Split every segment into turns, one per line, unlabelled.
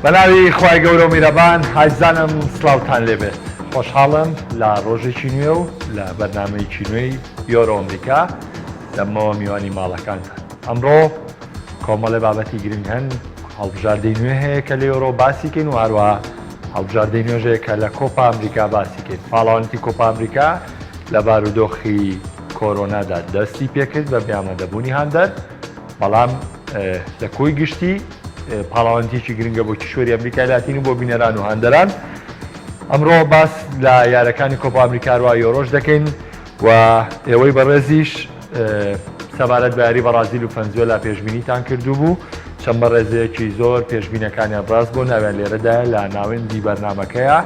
بەناوی خوای گەورە و میرەبان حیزانم سڵاوتان لێبێ خۆشحاڵم لە ڕۆژێکی نوێ و لە بەرنامەیەکی نوێی یۆرۆ ئەمریکا لەمەوە میوانی ماڵەکانتان ئەمڕۆ کۆمەڵێ بابەتی گرنگ هەن هەڵبژاردەی نوێ هەیە کە لە یۆرۆ باسیکەین و هەروەها هەڵبژاردەی نوێژەیە کە لە کۆپا ئەمریکا باسیکەین پاڵەوانتی کۆپا ئەمریکا لە بارودۆخی کۆرۆنادا دەستی پێکرد بە بیامەدەبوونی هاندەر بەڵام لە کۆی گشتی پاڵاوانتێکی گرنگە بۆ کیشوەری ئەمریکای لاتین و بۆ بینەران و هەندەران ئەمڕۆ باس لە یارەکانی کۆپا ئەمریکاروە یۆرۆش دەکەین و ئێوەی بەڕێزیش سەبارەت بە یاری بەرازیل و ڤەنزوێلا پێشبینیتان کردو بوو چەند بەڕێزەیەکی زۆر پێشبینەکانیان ڕاست بۆ ناویان لێرەدا لە ناوەندی بەرنمەکەیە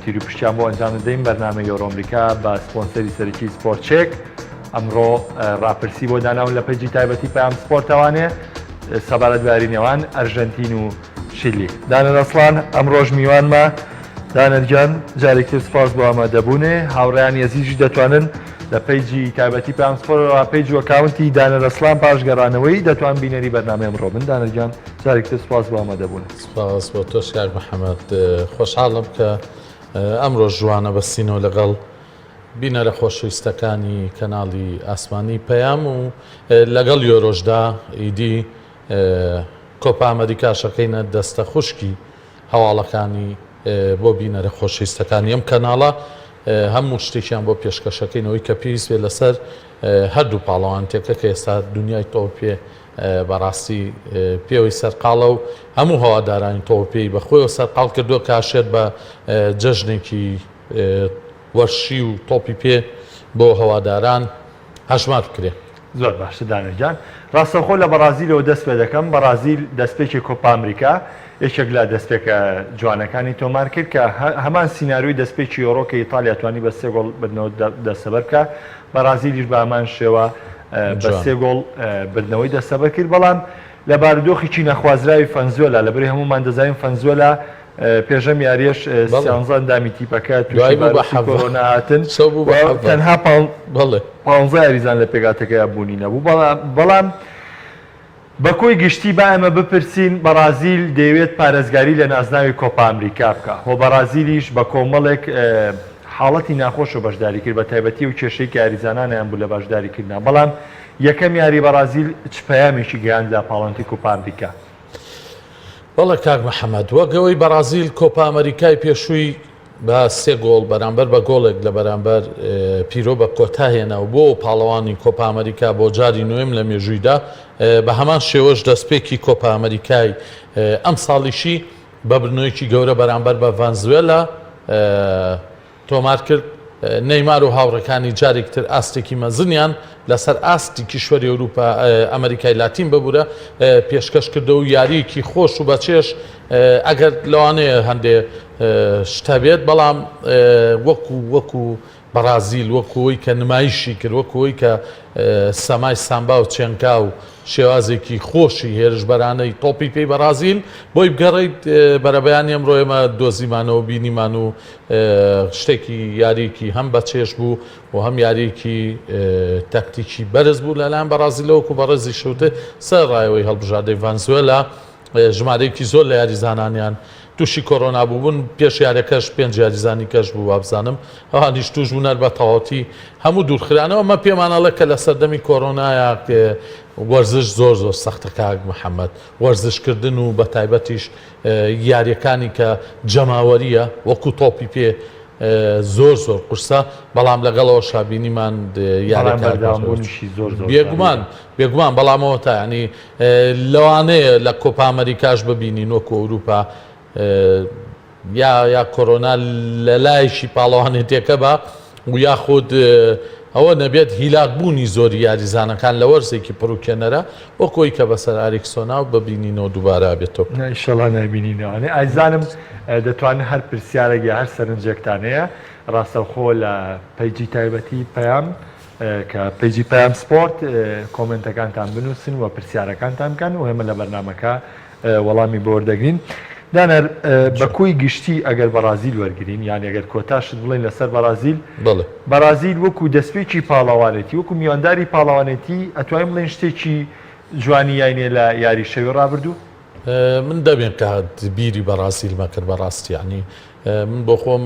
تیر و پشتیان بۆ ئەنجام دەدەین بەرنامە یۆرۆ ئەمریکا بە سپۆنسەری سەرەکی سپۆرتچێک ئەمڕۆ ڕاپرسی بۆ داناون لە پەیجی تایبەتی پەیام سپۆرتەوانێ سەبارەت بە یاری نێوان ئەرژەنتین و شیلی دانەر ئەسڵان ئەمڕۆژ میوانمە دانەرجان جارێکتر سپاس بۆ ئامادەبوونێ هاوڕێیان یەزیدی دەتوانن لە پەیجی تایبەتی پەیام سپۆرتەوە پەیج و ئەکاونتی دانەر ئەسڵان پاشگەڕانەوەی دەتوان بینەری بەرنامەی ئەمڕۆ بن دانەرجان جارێکتر سپاس بۆ ئامادەبوون
سپاس بۆ تۆش کاک محەممەد خۆشحاڵم کە ئەمڕۆ جوانە بەستینەوە لەگەڵ بینەرە خۆشەویستەکانی کەناڵی ئاسمانی پەیام و لەگەڵ یۆرۆژدا ئیدی کۆپا ئەمریکاشەکەینە دەستە خوشکی هەواڵەکانی بۆ بینەرە خۆشەویستەکانی ئەم کەناڵە هەموو شتێکیان بۆ پێشکەشەکەینەوەی کە پێویست بێ لەسەر هەردوو پاڵەوانتێکە کە ئێستا دنیای تۆ پێ بەڕاستی پێوەی سەرقاڵە و هەموو هەوادارانی تۆ پێی بەخۆیەوە سەرقاڵ کردووە کاشێت بە جەژنێکی وەرشی و تۆپی پێ بۆ هەواداران هەژمار بکرێ
زۆر باشە دانەرجان ڕاستەخۆ لە بەرازیلەوە دەست پێ دەکەم بەرازیل دەستپێکی کۆپا ئەمریکا یەکێک لە دەستپێکە جوانەکانی تۆمار کرد کە هەمان سینناریوی دەستپێکی یۆرۆ کە ئیتالیا توانی بە 3 گۆڵ بردنەوە دەستەبەر بکە بەرازیلیش بە هەمان شێوە بە 3 گۆڵ بردنەوەی دەستەبەر کرد بەڵام لە بارودۆخێکی نەخوازراوی ڤەنزوێلا لەبەری هەمومان دەزانین ڤەنزوێلا پێشەم یاریش سیانزەندامی تیپەکە توی کۆرۆنا هاتن تەنها 15 یاریزان لە پێگاتەکەی بوونی نەبوو بەڵام بەکۆی گشتی با ئەمە بپرسین بەرازیل دەیەوێت پارێزگاری لە نازناوی کۆپا ئەمریکا بکە هۆ بەرازیلیش بە کۆمەڵێک حاڵەتی ناخۆش و بەشداری کرد بە تایبەتی و کێشەی یاریزانانیان بوو لە بەشداریکردنا بەڵام یەکەم یاری بەرازیل چ پەیامێکی گەیاندە پاڵەوانتی کۆپا ئەمریکا
بەڵێ کاک محەممەد وەگەوەی بەرازیل کۆپا ئەمریکای پێشووی بە 3 گۆڵ بەرامبەر بە گۆڵێک لە بەرامبەر پیرۆ بە کۆتا هێناو بۆ پاڵەوانی کۆپا ئەمریکا بۆ جاری نوێم لە مێژوویدا بە هەمان شێوەش دەستپێکی کۆپا ئەمریکای ئەم ساڵیشی بە برنەوەیکی گەورە بەرامبەر بە ڤەنزوێلا تۆمار کرد نەیمار و هاوڕەکانی جارێکتر ئاستێکی مەزنیان لەسەر ئاستی کیشوەری ئەوروپا ئەمریکای لاتین ببوورە پێشکەش کردە و یاریەکی خۆش و بەچێش ئەگەر لەوانەیە هەندێ شتە بێت بەڵام وەکو بەرازیل وەکوەوەی کە نمایشی کرد وەکوەوەی کە سەمای سامبا و چێنکا و شێوازێکی خۆشی هێرشبەرانەی تۆپی پێی بەرازیل بۆی بگەڕیت بەرەبەیانی ئەمڕۆ ئێمە دۆزیمانەوە بینیمان و شتێکی یاریکی هەم بەچێش بوو و هەم یاریکی تەکتیکی بەرز بوو لەلایەن بەرازیلەوەکو بەڕێزی شوتە سەر ڕایەوەی هەڵبژاردەی ڤەنزوێلا ژمارەیەکی زۆر لە یاریزانانیان تووشی کۆرۆنا بووبوون پێش یاریەکەش 5 یاریزانی کەش بوو وابزانم ئەوانیش توش بوونەر بە تەواوەتی هەموو دوورخرانەوە مە پێمانەڵە کە لە سەردەمی کۆرۆنایە وەرزش زۆر زۆر سەختە کاک محەممەد وەرزشکردن و بە تایبەتیش یاریەکانی کە جەماوەریە وەکو تۆپی پێ زۆر زۆر قورسە بەڵام لەگەڵەوە شابینیمان بێگومان بەڵامەوە تا ینی لەوانەیە لە کۆپا ئەمریکاش ببینین وەکو ئەوروپا یا کۆرۆنا لە لایشی پاڵەوانێتێکە بە و یاخود ئەوە نەبێت هیلاکبوونی زۆری یاریزانەکان لە وەرزێکی پڕوکێنەرە وەکۆی کە بەسەر ئاریکسۆنا و ببینینەوە دووبارە بێتەوە
ئینشەڵا نبینینەوەێ ئایزانم دەتوانێت هەر پرسیارێکی هەر سەرنجێکتانەیە ڕاستەوخۆ لە پەیجی تایبەتی پەیام کە پەیجی پەیام سپۆرت کۆمنتەکانتان بنووسن و پرسیارەکانتان بکەن و هێمە لە بەرنمەکە وەڵامی بۆ وەردەگرین دانەر بەکۆی گشتی ئەگەر بەرازیل وەرگین یان ئەگەر کۆتاشت بڵێن لەسەر بەرازیل بەرازیل وەکو دەستپێکی پاڵاوانێتی وەکو میوانداری پاڵاوانێتی ئەتوانین بڵێن شتێکی جوانی یاینێ لە یاری شەوی ڕابردوو
من دەبێن کە بیری بەڕاستی مەکرد بەڕاستی ینی من بۆ خۆم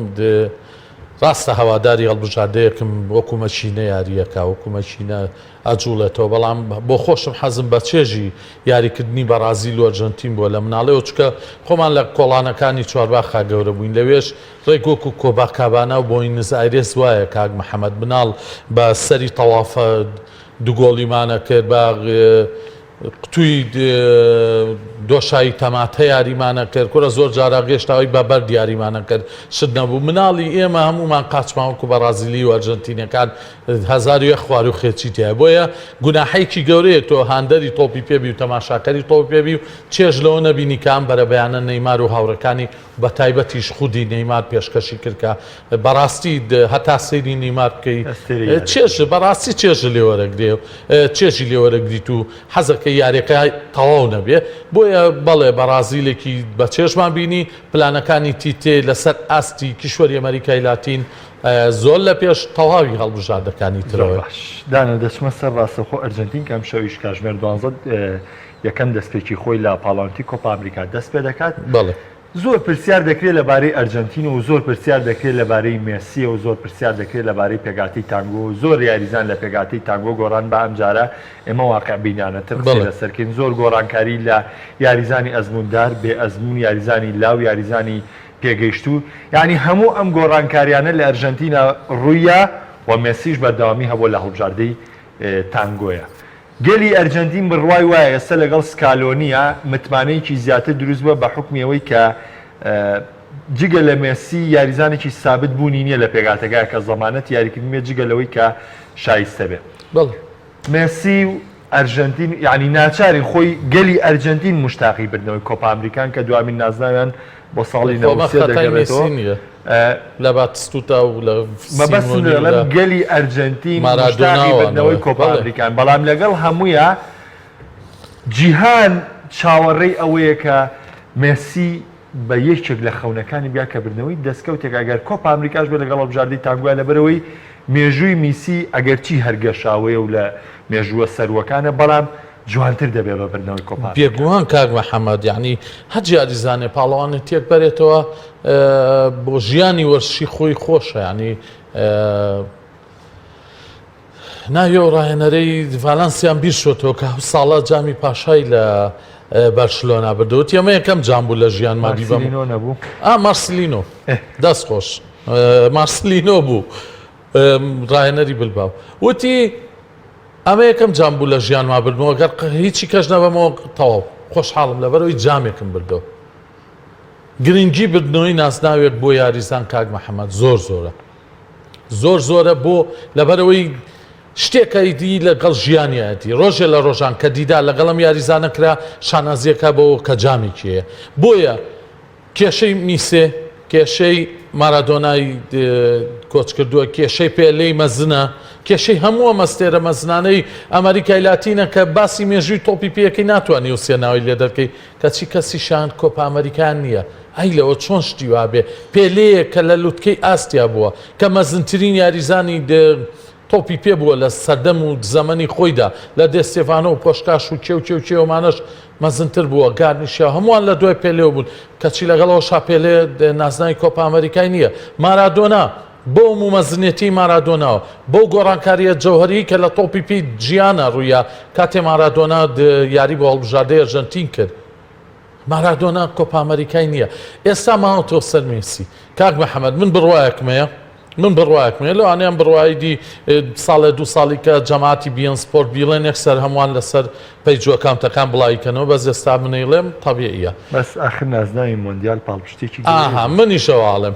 ڕاستە هەواداری هەڵبژاردەیەکم وەکو مەچینە یاریەکە وەکو مەچینە ئەجوڵێتەوە بەڵام بۆ خۆشم حەزم بە چێژی یاریکردنی بەرازیل و ئەرجەنتین بووە لە مناڵەوە چکە خۆمان لە کۆڵانەکانی چوارباخا گەورە بووین لەوێش ڕێک وەکو کۆباکابانە و بۆینز ئایرێس وایە کاک محەممەد مناڵ بە سەری تەوافە دوگۆڵیمانە کرد بە قوتووی دۆشایی تەماتە یاریمانە کرد کورە زۆر جارا گەشتەوەی بە بەر دیاریمانە کرد شت نەبوو مناڵی ئێمە هەمومان قاچماوەکو بە ڕازیلی و ئەرجەنتینەکان هەزار خوار و خێچی تایە بۆیە گوناحەیەکی گەورەیە تۆ هاندەری تۆپی پێبی و تەماشاکەری تۆپی پێبی و چێژ لەوە نەبینی کام بەرە بەیانە نەیمار و هاوڕەکانی بە تایبەتیش خودی نەیمار پێشکەشی کردکە بەڕاستی هەتا سەیری نەیمار بکەی چێژ بەڕاستی چێژ لێوەرەگرێ چێژی لێوەرەگریت و حەزەکە یاریەکە تەواو نەبێ بۆیە بەڵێ بەرازیلێکی بە چێژمان بینی پلانەکانی تیتێ لەسەر ئاستی کیشوەری ئەمریکای لاتین زۆر لە پێش تەواوی هەڵبژاردەکانی ترەوە
دانە دەچمە سەر ڕاستەخۆ ئەرجەنتین کەم شەویش کاژمێر 12 یەکەم دەستپێکی خۆی لە پاڵانتی کۆپا ئەمریکا دەست پێ دەکات
بەڵێ
زۆر پرسیار دەکرێت لەبارەی ئەرجەنتین و زۆر پرسیار دەکرێت لەبارەی مێسیە و زۆر پرسیار دەکرێت لەبارەی پێگاتی تانگۆ و زۆر یاریزان لە پێگاتی تانگۆ گۆڕان بە ئەم جارە ئێمە واقع بینانەتر لەسەرکەین زۆر گۆڕانکاری لە یاریزانی ئەزموندار بێ ئەزمون یاریزانی لاو یاریزانی پێگەیشتوو یعنی هەموو ئەم گۆڕانکاریانە لە ئەرجەنتینە ڕوویە و مێسیش بەردەوامی هەبوو لە هەڵبژاردەی تانگۆیە گەلی ئەرجەنتین بڕوای وایە ئێستا لەگەڵ سکالۆنیە متمانەیەکی زیاتر دروست بووە بە حکمیەوەی کە جگە لە مێسی یاریزانێکی سابت بوونی نییە لە پێگاتەکە کە زەمانەت یاریکردنمێ جگە لەوەی کە شایستە بێ مێسی و ئەرجەنتین یعنی ناچارین خۆی گەلی ئەرجەنتین مشتاقی بردنەوەی کۆپا ئەمریکان کە دوامین نازناویان بۆ ساڵی 93 دەگەڕێتەوە
لە باتستوتا و لە
مەبەستم گەلی ئەرجەنتین مشتاقی بردنەوەی کۆپا ئەمریکان بەڵام لەگەڵ هەموویە جیهان چاوەڕێی ئەوەیە کە مێسی بە یەکێک لە خەونەکانی بیا کە بردنەوەی دەستکەوتێک ئەگەر کۆپا ئەمریکاش بێ لەگەڵ هەڵبژاردەی تانگۆیە لەبەرەوەی مێژووی میسی ئەگەرچی هەرگەشاوەیە و لە مێژووە سەروەکانە بەڵام جوانتر دەبێت بە بردنەوەی کۆپا
پێگومان کاک محەممەد یعنی هەرجی یاریزانێ پاڵەوانێت تێک بەرێتەوە بۆ ژیانی وەرشی خۆی خۆشە ینی ناوێ و ڕاهێنەرەی ڤالەنسیان بیر شۆتەوە کە ساڵە جامی پاشای لە بەرشلۆنا بردەوت ئەمە یەکەم جام بوو لە ژیان مادی
نەبوو
مارسلینۆ دەست خۆش مارسلینۆ بوو ڕاهێنەری بلباو وتی ئەمە یەکەم جام بوو لە ژیان ما بردنەوە گەر هیچی کەش نەبەمەوە تەواو خۆشحاڵم لەبەرەوەی جامێکم بردەوە گرنگی بردنەوەی ناسناوێت بۆ یاریزان کاک محەممەد زۆر زۆرە زۆر زۆرە بۆ لەبەرەوەی شتێکەیدی لەگەڵ ژیانیەتی ڕۆژێ لە ڕۆژان کە دیدا لەگەڵم یاریزانە کرا شانازیەکە بەوە کە جامێکیەیە بۆیە کێشەی میسێ کێشەی مارادۆنای کۆچ کردووە کێشەی پێلەی مەزنە کێشەی هەمووە مەستێرە مەزنانەی ئەمریکای لاتینە کە باسی مێژووی تۆپی پێەکەی ناتوانانی و سێناوی لێ دەکەی کەچی کەسیشان کۆپا ئەمریکان نییە ئەی لەوە چۆن شتی وابێ پێلەیە کە لە لوتکەی ئاستیا بووە کە مەزنترین یاریزانی تۆپی پێ بووە لە سەردەم و زەمەنی خۆیدا لە دێستێفانە و پۆشکاش و کێومانەش مەزنتر بووە گارنیشە هەمووان لە دوای پێلێەوە بوون کەچی لەگەڵەوە شاپێلێ نازناوی کۆپا ئەمریکای نییە مارادۆنا بۆ مەزنێتی مارادۆناوە بۆ گۆڕانکاریە جەوهری کە لە تۆپی پێی گیانە ڕوویە کاتێ مارادۆنا یاری بۆ هەڵبژاردەی ئەرجەنتین کرد مارادۆنا کۆپا ئەمریکای نییە ئێستا ماوەتەوە سەر مێسی کاک محەممەد من بڕواایەکمەیە من بڕواایەکمێ لەوانیان بڕوایدی ساڵێ دو ساڵی کە جەماعەتی بیان سپۆرت بیڵێن یەکسەر هەمووان لەسەر پەیجووە کامتەکان بڵایکەنەوە بەس ئێستا منەیڵێم تەبیعیە
بەس ئاخر نازناوی مۆندیال پاڵپشتێکی
منیشەواڵم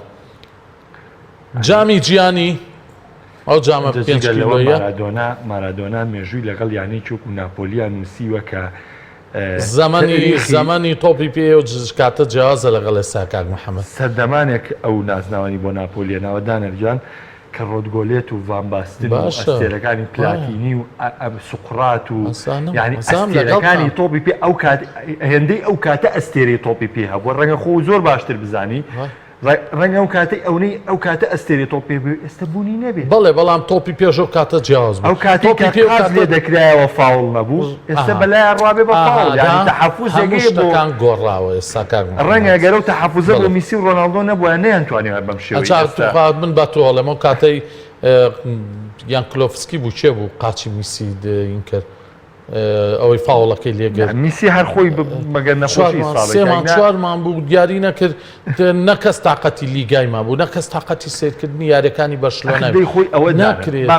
جامی گیانی ئەو جامە پێنج کیلۆیە
مارادۆنا مێژووی لەگەڵ یانەی چوک و ناپۆلیان نووسیوە کە
زەمانی تۆپی پێ و کاتە جیازە لەگەڵ ئێستا کاک محەممەد
سەردەمانێک ئەو نازناوانی بۆ ناپۆلیەنەوە دانەرجان کە ڕۆدگۆلێت و ڤانباستن و ئەستێرەکانی پلاتینی و سوقڕات و یعنی ئەستێرەکانی تۆپی پێ ئەو هێندەی ئەو کاتە ئەستێرەی تۆپی پێ هەبووە ڕەنگە خۆ زۆر باشتر بزانی ڕەنگە ئەو کاتەی ئەو کاتە ئەستێری تۆپ پێ بێ ئێستا بوونی نەبێت
بەڵێ بەڵام تۆپی پێشەوە کاتە جیاواز بوو
ئەو کاتی کات لێ دەکرایەوە فاوڵ نەبوو ئێستا بەلای ڕابێ بە فاوڵ یعنی تەحەفوزێکی بۆ
شتەکان گۆڕاوە ئێستا کاک
ڕەنگە گەرە و تەحەفوزە بۆ میسی و ڕۆناڵدۆ نەبووە نەیانتوانێت بەم شێوەیە
من بە تۆڵێمەوە کاتەی یان کلۆفسکی بوو چێ بوو قاچی میسی این کرد ئەوەی فاوڵەکەی لێگەر
میسی هەر خۆی مەگەر نەخۆشی
سێمان چوارمان بوو دیاری نەکرد نەکەس تااقەتی لیگایمان بوو نەکەس تااقەتی سیرکردنی یاریەکانی بەشلۆنە
خۆی ئەوە ناکرێت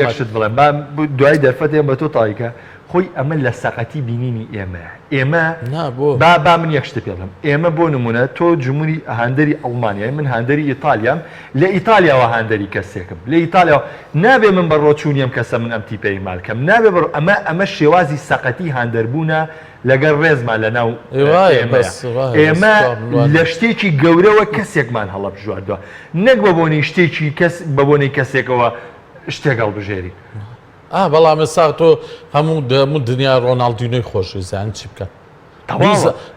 یەکشت بڵێ دوای دەرفەتێن بە تۆ تایکە خۆی ئەمە لە سەقەتی بینینی ئێمە با من یەکشتە پێ بڵم ئێمە بۆ نمونە تۆ جمهوری هەندەری ئەڵمانیای من هەندەری ئیتالیام لە ئیتالیاوە هەندەری کەسێکم لە ئیتالیاوە نابێ من بەڕۆ چوونیم کەسە من ئەم تیپەی مالکەم نابێ ئەمە شێوازی سەقەتی هەندەربوونە لەگەر ڕێزمان لە ناو ئێمە لە شتێکی گەورەوە کەسێکمان هەڵە بژواردووە نەک بە بۆنی شتێکی بە بۆنەی کەسێکەوە شتێک هەڵبژێری
بەڵام ئێستا تۆ هەموو دنیا ڕۆناڵدینۆی خۆشویستیان چی بکە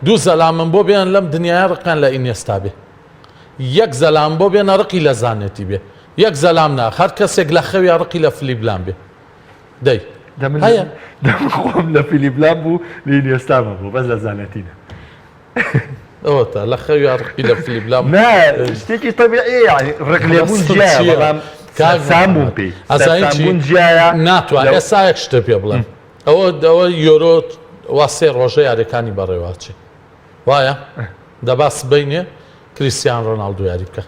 دوو زەلام من بۆ بێن لەم دنیای ڕقان لە ئینێستا بێ یەک زەلام بۆ بێنە ڕقی لە زانێتی بێ یەک زەلام نا هەر کەسێک لە خەوی ڕقی لە فلیبلان بێ دەی
هەیە خۆم لە فلیبلان بوو لە ئینێستامە بوو بەس لە زانەتینە
ئەوە لە خەوی ڕقی لە فلیبلان
شتێکی تەبیعی ڕق لێبوون جیایە بەڵام سامبوون پێی
ئەزانین ناتوانێت ئێستا یەک شتە پێ بڵێن ئەوە یۆرۆ وا سێ ڕۆژە یاریەکانی بەڕێواچێ وایە دەبا سبەینێ کریستیان ڕۆناڵدۆ یاری بکە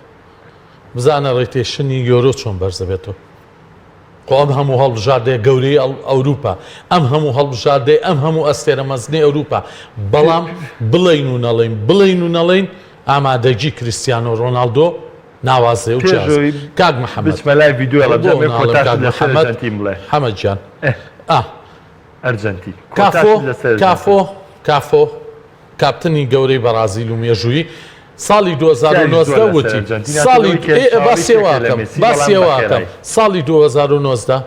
بزانە ڕێتێشنی یۆرۆ چۆن بەرزەبێتەوە ئەم هەموو هەڵبژاردەیە گەورەی ئەوروپا ئەم هەموو هەڵبژاردەی ئەم هەموو ئەستێرە مەزنەی ئەوروپا بەڵام بڵین و نەڵێین ئامادەگی کریستیانۆ ڕۆناڵدۆ ناوازێ و کاک محەممەد
بچمەلای ڤیددیۆ بڵێ
حەمەدجان
ئەرجەنتی
کافۆ کاپتنی گەورەی بەرازیل و مێژووی ساڵی 2009 وتی سێواکەم ساڵی 2009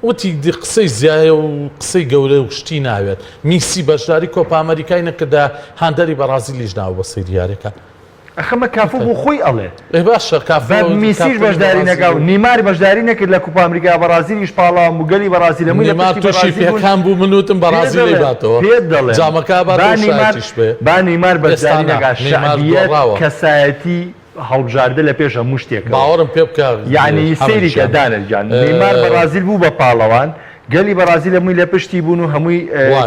وتی قسەی زیایە و قسەی گەورە و شتی ناوێت میسی بەشداری کۆپا ئەمریکای نەکردا هەندەری بەرازیلیش ناوە بە سەیریارەکە
ئەخەمە کافۆ بۆ خۆی ئەڵێ
باشە
میسیش بەشداری نەکاو نیماری بەشداری نەکرد لە کوپا ئەمریکا بەرازیلیش پاڵاو مگەلی بەرازیل
نیمار تووشی پێکان بوو منوتم بەرازیلی باتەوە
پێت دەڵێ
جامەکە
با نیمار بەشداری نەکا شعبیەت کەسایەتی هەڵبژاردە لە پێش هەموو شتێک
باوەڕم پێ بکە
یعنی سەیریکە دانرجان نیمار بەرازیل بوو بە پاڵەوان گەلی بەرازیل هەمووی لە پشتی بوون و هەمووی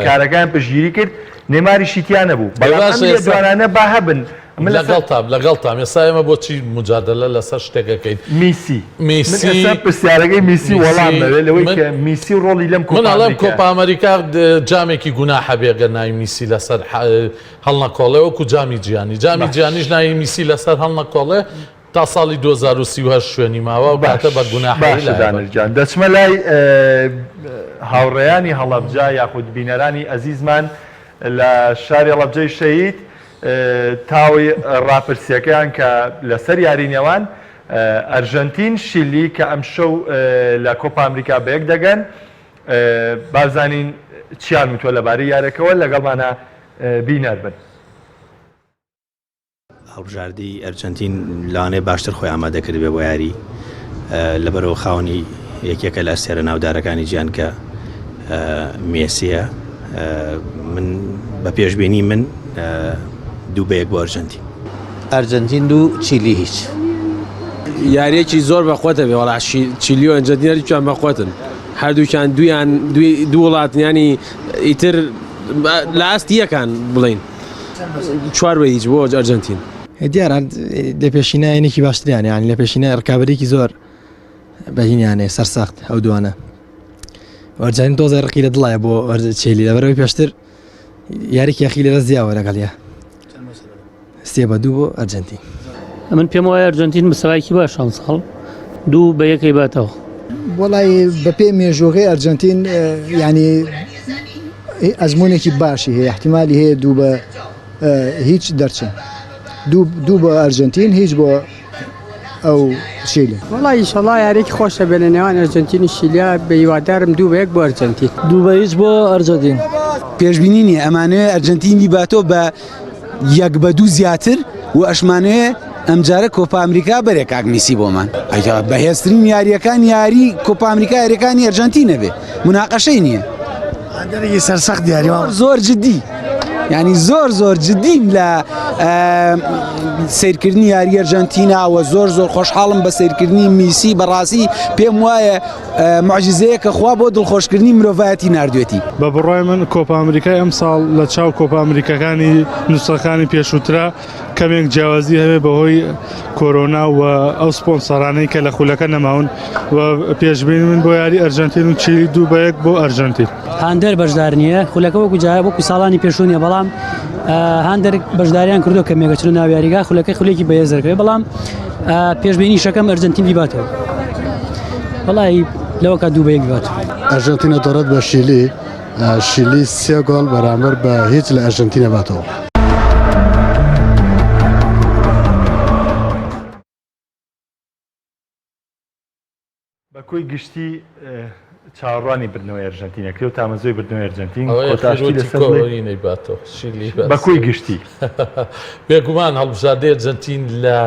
کارەکان پشتگیری کرد نێماری شیتیان نەبوو بەڵام جوانانە با هەبن
لەگەڵتام ئێستا ئێمە بۆچی مجادلە لەسەر شتێکەکەین
میسی پرسیارەکەی میسی وەڵام دەوێت لەوەی کە میسی ڕۆڵی لەم
منەڵم کۆپا ئەمریکا جامێکی گوناحە بێگە ناوی میسی لەسەر هەڵنەکۆڵێ وەکو جامی جیانیش ناوی میسی لەسەر هەڵنەکۆڵێ تا ساڵی 2030 شوێنی ماوە و کاتە بە
گوناحدانرجان دەچمە لای هاوڕێیانی هەڵەبجا یاخود بینەرانی ئەزیزمان لە شاری هەڵەبجەی شەهید تاوی ڕاپرسیەکەیان کە لەسەر یارینەوان ئەرژەنتین شیلی کە ئەم شەو لە کۆپا ئەمریکا بەیەک دەگەن بازانین چیان وتوە لەبارەی یارەکەەوە لەگەڵمانە بینەر بن
هەڵبژاردی ئەرجەنتین لاوانەیە باشتر خۆی ئامادەکرد بێ بۆ یاری لەبەرەوە خاوەنی یەکێکە لە ئەستێرە ناودارەکانی گیان کە مێسیە من بە پێشبینی من دوو بەیەک بۆ
ئەرجەنتین دوو چیلی هیچ
یاریەکی زۆر بەخۆتە بێ وەڵا چیلی و ئەرجەنتینیان بەخۆتن هەردووکیان دوو وڵاتنیانی ئیتر لە ئاستی یەکان بڵین 4 بە هیچ بۆ ئەرجەنتین
دیارە لە پێشینایەنێکی باشتریان یان لە پێشینە ڕکابەرێکی زۆر بەهینیانێ سەرسەخت ئەو دوانە ئەرجەنتین تۆزە ڕقی لە دڵایە بۆ چێلی لەبەرەوەی پێشتر یارێکی یەخی لێرە زیاوە لەگەڵە 3-2 بۆ ئەرجەنتین
من پێم وایە ئەرجەنتین بەسەوایکی باش ئەم ساڵ 2 بە 1 باتەوە
وڵی بەپێ مێژۆغی ئەرجەنتین ینی ئەزمونێکی باشی هەیە احتیمالی هەیە 2 بە هیچ دەرچن 2 بە ئەرجەنتین هیچ بۆ ئەو شیلی
وڵی ئینشەڵا یارێکی خۆشە بێ لە نێوان ئەرجەنتینی شیلیا بە هیوادارم 2 بە 1 بۆ ئەرجەنتین
2 بە هیچ بۆ ئەرجەنتین
پێشبینی نیە ئەمانەیە ئەرجەنتینی باتۆ بە 1-2 زیاتر و ئەشمانەیە ئەمجارە کۆپا ئەمریکا بەرێک کاگمیسی بۆمان بەهێزترین یاریەکان یاری کۆپا ئەمریکا یاریەکانی ئەرجەنتینە بێ مناقەشەی نییە
دەرێکی سەرسەخت دیاریوان
زۆر جددی ینی زۆر جددیم لە سیرکردنی یاری ئەرجەنتیناوە زۆر خۆشحاڵم بە سیرکردنی میسی بەڕاستی پێم وایە معجزەیە کە خوا بۆ دڵخۆشکردنی مرۆڤایەتی نردوێتی
بە بڕای من کۆپا ئەمریکای ئەم ساڵ لە چاو کۆپا ئەمریکەکانی نووسەکانی پێشووترا کەمێک جیاوازی هەبێ بەهۆی کۆرۆنا و ئەو سپۆنسەرانەی کە لە خولەکە نەماون و پێشبینی من بۆ یاری ئەرجەنتین و چیلی 2-1 بۆ ئەرجەنتین
هەندێر بەشدار نییە خولەکە وەکو جای وەکو ساڵانی پێشوونیە بەڵام هەندێک بەشداریان کردو کە مێگەچن ناو یاریگا خولەکەی خولێکی بەهێزەکەوێ بەڵام پێشبینی شەکەم ئەرجەنتین بیباتەوە وەڵی لەوە کا 2-1 بیبات
ئەرجەنتینە دەڕێت بە شیلی 3 گۆڵ بەرامبەر بە هیچ لە ئەرجەنتینە باتەوە
بەکۆی گشتی چاوەڕوانی بردنەوەی ئەرجەنتینەکرێ و تامەزۆی بردنەوەی ئەرجەنتین بەکۆی گشتی
بێگومان هەڵبژاردەی ئەرجەنتین لە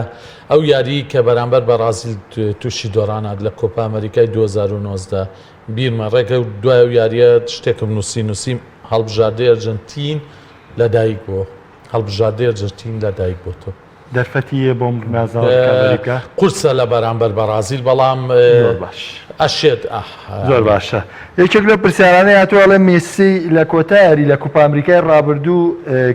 ئەو یاری کە بەرامبەر بەرازیل تووشی دۆڕانات لە کۆپا ئەمریکای 2019 بیرمە ڕێگە و دوای و یاریە شتێکم نووسیم هەڵبژاردەی ئەرجەنتین لەدایک بووە هەڵبژاردەی ئەرجەنتین لەدایک بۆتەوە
دەرفەتیە بۆم نازانکە
قورسە لە بەرامبەر بەرازیل بەڵام
باش
ئەشێت
زۆر باشە یەکێک لە پرسیارانەی هاتووەڵێ میسی لە کۆتایاری لە کوپا ئەمریکای ڕابردوو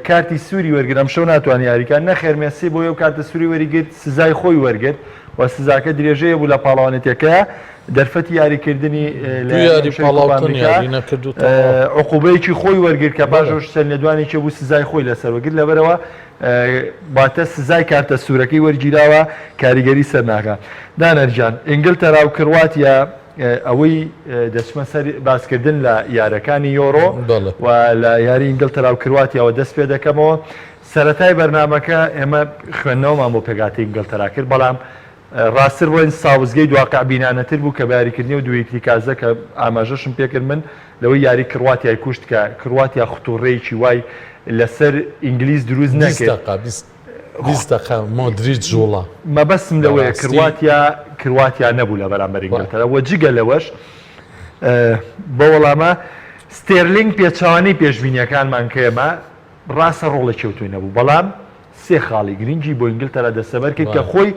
کارتی سووری وەرگرم شەو ناتوانانی یاریکان نەخێر مێسی بۆ یەو کارتە سووری وەریگرت سزای خۆی وەرگرت و سزاکە درێژەیە بوو لە پاڵەوانێتەکەیە دەرفەتی یاریکردنی عقوبەیەکی خۆی وەرگرت کە پاشۆش سەرنێدوانێکی بوو سزای خۆی لەسەر وەرگرت لەبەرەوە باتە سزای کارتە سوورەکەی وەرگیراوە کاریگەری سەرناکە دانەرجان ئینگلتەرا و کرواتیا ئەوەی دەچمە سەر باسکردن لە یارەکانی یۆڕۆ و لە یاری ئینگلتەرا و کرواتیاوە دەست پێ دەکەمەوە سەرەتای بەرنامەکە ئێمە خوێندنەوەمان بۆ پێگاتی ئینگلتەرا کرد بەڵام ڕاستتر بۆین ساوزگەی دواقع بینانەتر بوو کە بەیاریکردنی و دوێتی کازە کە ئاماژەشم پێکرد من لەوەی یاری کرواتیای کوشت کە کرواتیا خوتوڕێیکی وای لەسەر ئینگلیز دروست نەکرد
مۆدریج جوڵە
مەبەستم لەوەیە کرواتیا نەبوو لە بەرامبەر ئینگلتەرا وە جگە لەوەش بە وەڵامە ستێرلینگ پێچوانی پێشبینیەکانمان کە ئێمە ڕاستە ڕۆڵە کەوتوی نەبوو بەڵام سێ خاڵی گرنگی بۆ ئینگلتەرا دەسەبەر کرد کە خۆی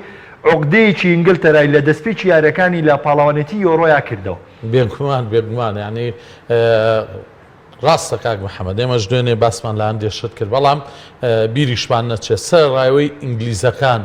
عقدەیەکی ئینگلتەرای لە دەستپێکی یارەکانی لە پاڵەوانێتی یۆڕۆیا کردەوە
بێگومان ینی ڕاستە کاک محەممەد ئێمەش دوێنێ باسمان لە هەندێشت کرد بەڵام بیریشمان نەچێت سەر ڕایەوەی ئینگلیزەکان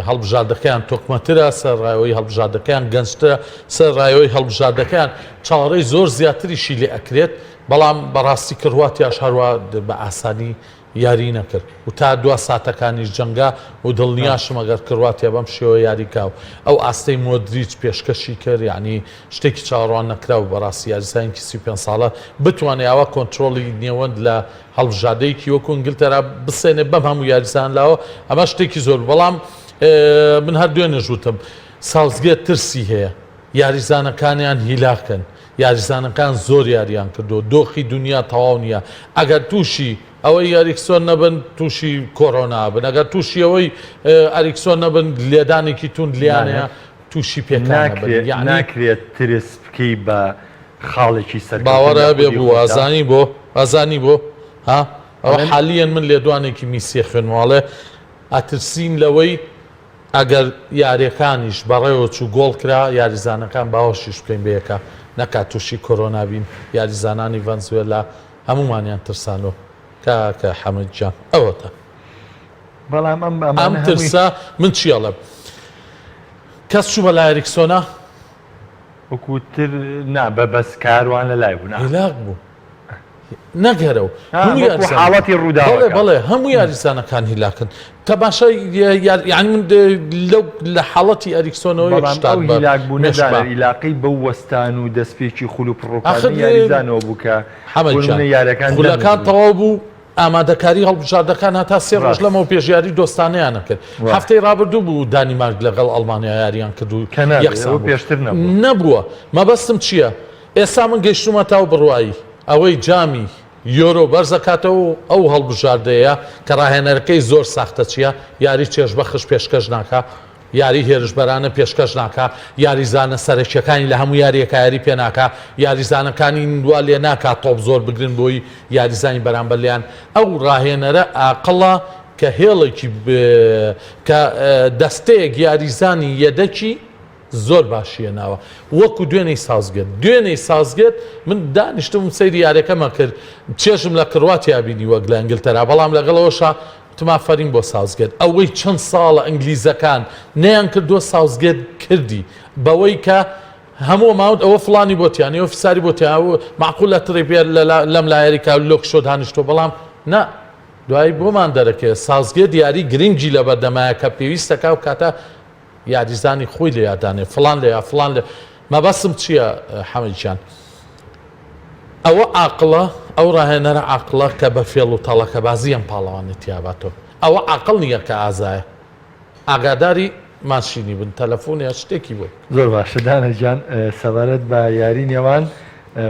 هەڵبژاردەکەیان تۆکمەترە سەر ڕایەوەی هەڵبژاردەکەیان گەنجترە سەر ڕایەوەی هەڵبژاردەکەیان چاوەڕێی زۆر زیاتریشی لێ ئەکرێت بەڵام بەڕاستی کرواتیاش هەروە بە ئاسانی یاری نەکرد و تا 2 ساتەکانی جەنگا و دڵنیاشم ئەگەر کرواتیا بەم شێوە یاریکاو ئەو ئاستەی مۆدریج پێشکەشی کرد یعنی شتێکی چاڕوان نەکرا و بەڕاستی یاریزانکی 35 ساڵە بتوانێت ئەوە کۆنتترۆلی نێوەند لە هەڵبژاردەیەکی وەکو ئینگلتەرا بسێنێ بەم هەموو یاریزان لاوە ئەمە شتێکی زۆر بەڵام من هەر دوێنێ ژوتم ساوزگێت ترسی هەیە یاریزانەکانیان هیلاکەن یاریزانەکان زۆر یاریان کردو دۆخی دنیا تەواو نییە ئەگەر تووشی ئەوەی ئەریکسۆن نەبن تووشی کۆرۆنا بن ئەگەر تووشی ئەوەی ئەریکسۆن نەبن لێدانێکی تون لیانەیە تووشی پێکان
ناکرێت ترس بکەی بە خاڵێکی سەر
باوەڕە بێ بوو ئازانی بۆ ها ئەوە حالیان من لێدوانێکی میسیە خوێنواڵێ ئەترسین لەوەی ئەگەر یاریەکانیش بەڕێوە چوو گۆڵ کرا یاریزانەکان باوەشیش بکەین بەیەکە نەکات تووشی کۆرۆنا بین یاریزانانی ڤەنزوێلا هەمومانیان ترسانەوە کە حەمد جان ئەوەتە
بەڵام
ئەم ترسا من چیاڵم کەس چوومە لای ئەریکسۆنا
وەکوتر نا بە بەس کاروان لە لای بوو
هیلاک بوو نەگەرەوە
حاڵەتی ڕوودا
بەڵێ هەموو یاریزانەکان هیلاکن تەماشای یعنی من لە حاڵەتی ئەریکسۆنەوەی
هیلاک بوو نەدانە عیلاقەی بەو وەستان و دەستپێکی خول و پڕۆکانی یاریزانەوە بوو کە
خولەکان تەواو بوو ئامادەکاری هەڵبژاردەکان هەتا 3 ڕۆژ لەمەوە پێشیاری دۆستانەیان کرد هەفتەی ڕابردوو بوو دانیمارک لەگەڵ ئەڵمانیا یاریان کرد و
پێشتر
نەبووە مەبەستم چییە؟ ئێستا من گەیشتومە تاو بڕوایی ئەوەی جامی یۆرۆ بەرزەکاتەوە ئەو هەڵبژاردەیە کە ڕاهێنەرەکەی زۆر ساختە چییە یاری چێژبەخش پێشکەش ناکە یاری هێرشبەرانە پێشکەش ناکە یاریزانە سەرچەکانی لە هەموو یاریەکە یاری پێ ناکە یاریزانەکانی دوا لێ ناکات تۆپ زۆر بگرن بۆی یاریزانی بەرامبەر لیان ئەو ڕاهێنەرە عاقڵە کە هێڵێکی کە دەستەیەک یاریزانی یەدەکی زۆر باشیە ناوە وەکو دوێنەی سازگێت من دانیشتم سەیری یارەکەمە کرد چێژم لە کڕواتیا بینی وەک لە ئەنگلتەرا بەڵام لەگەڵەوەشە تمافەرین بۆ سازگێت ئەوەی چەند ساڵە ئەنگلیزەکان نەیان کردووە سازگێت کردی بەوەی کە هەموو ماوت ئەوە فلانی بۆتیانی ئەو فساری بۆتیان معقول لە تڕێپێر لەم لایەریکا لۆک شۆ دانیشتۆ بەڵام نە دوایی بۆمان دەرەکێ سازگێت یاری گرنگی لە بەردەمایە کە پێویستەکە و کاتە یاریزانی خۆی لە یادانێ فلان لە یا فلان لە مەبەسم چییە حەمەدیان ئەوە عاقڵە ئەو ڕاهێنەرە عاقڵە کە بە فێڵ و تەڵەکە بازیەم پاڵەوانێت یاباتەوە ئەوە عاقڵ نییە کە ئازایە ئاگاداری ماشینی بن تەلەفۆنیا شتێکی بوو
زۆر باشە دانەجان سەبارەت بە یاری نێوان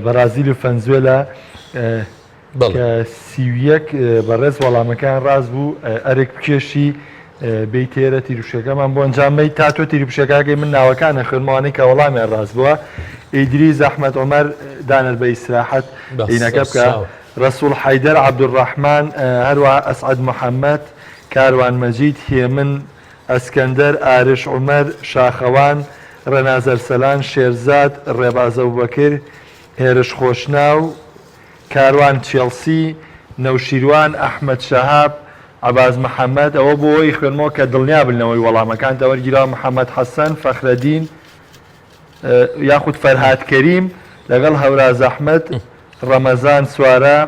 بەرازیل و فەنزوێلا کە سیویەک بەڕێز وەڵامەکان ڕاست بوو ئەرێک بکێشی بی تێرە تیرروشەکەمان بۆ ئەنجامەی تا تۆ تیرروشەکەی من ناوەکانە خوێنمەوەی کە وەڵامیان ڕاست بووە ئیدریس ئەحمەد عومەر دانر بە ئیسراحەت عینەکە بکە ڕەسوول حەیدەر عەبدوڕەحمان هەروەها ئەسعەد محەممەد کاروان مەجید هێمن ئەسکەندەر ئارش عومەر شاخەوان ڕەنازەر سەلان شێرزاد ڕێبازە بوبەکر هێرش خۆشناو کاروان چێڵسی نەوشیروان ئەحمەد شەهاب عباز محەممەد ئەوە بۆی خوێنمەوە کە دڵنیا بنەوەی وەڵامەکان دەوەرگیرا محەممەد حەسەن فەخرەدین یاخود فەرهاد کەریم لەگەڵ هەوراز ئەحمەد ڕەمەزان سوارە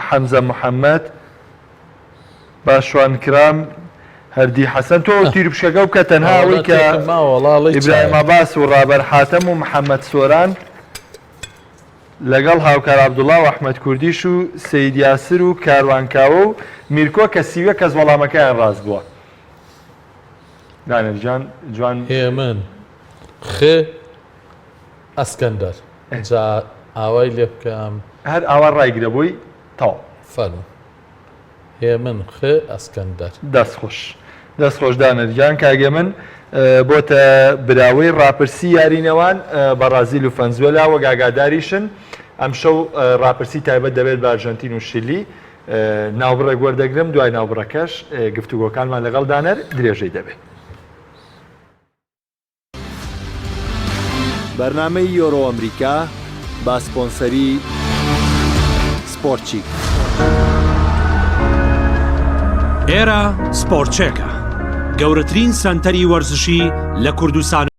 حەمزە محەممەد باشوان کرام هەردی حەسەن تۆ تیرروشەکە بکە تەنها ئەوەی کە ئیبراهیم عەباس و ڕابەر حاتەم و محەممەد سۆران لەگەڵ هاوکار عەبدوڵڵا و ئەحمەد کوردیش و سەید یاسر و کاروانکاوە و میرکۆ کە سیوە کەس وەڵامەکەیان ڕاست بووە دانرجان جوان
هێمن ئەسکەندەر جا ئاوای لێ بکەم
هەر ئاوا ڕایگرە بووی تاو
فەرموو هێمن ئەسکەندەر
دەستخۆش دانرجان کاگە من بۆتە براوەی ڕاپرسی یارینەوان بەرازیل و فەنزوێلا وەگاگاداریشن ئەم شەو ڕاپرسی تایبەت دەبێت بە ئەرژەنتین و شیلی ناوبڕێک وەردەگرم دوای ناوبڕەکەش گفتوگۆکانمان لەگەڵ دانەر درێژەی دەبێت.
بەرنامەی یۆرۆ ئەمریکا با سپۆنسەری سپۆرتچیک.
ئێرە سپۆرتچێکە گەورەترین سەنتەری وەرزشی لە کوردستان.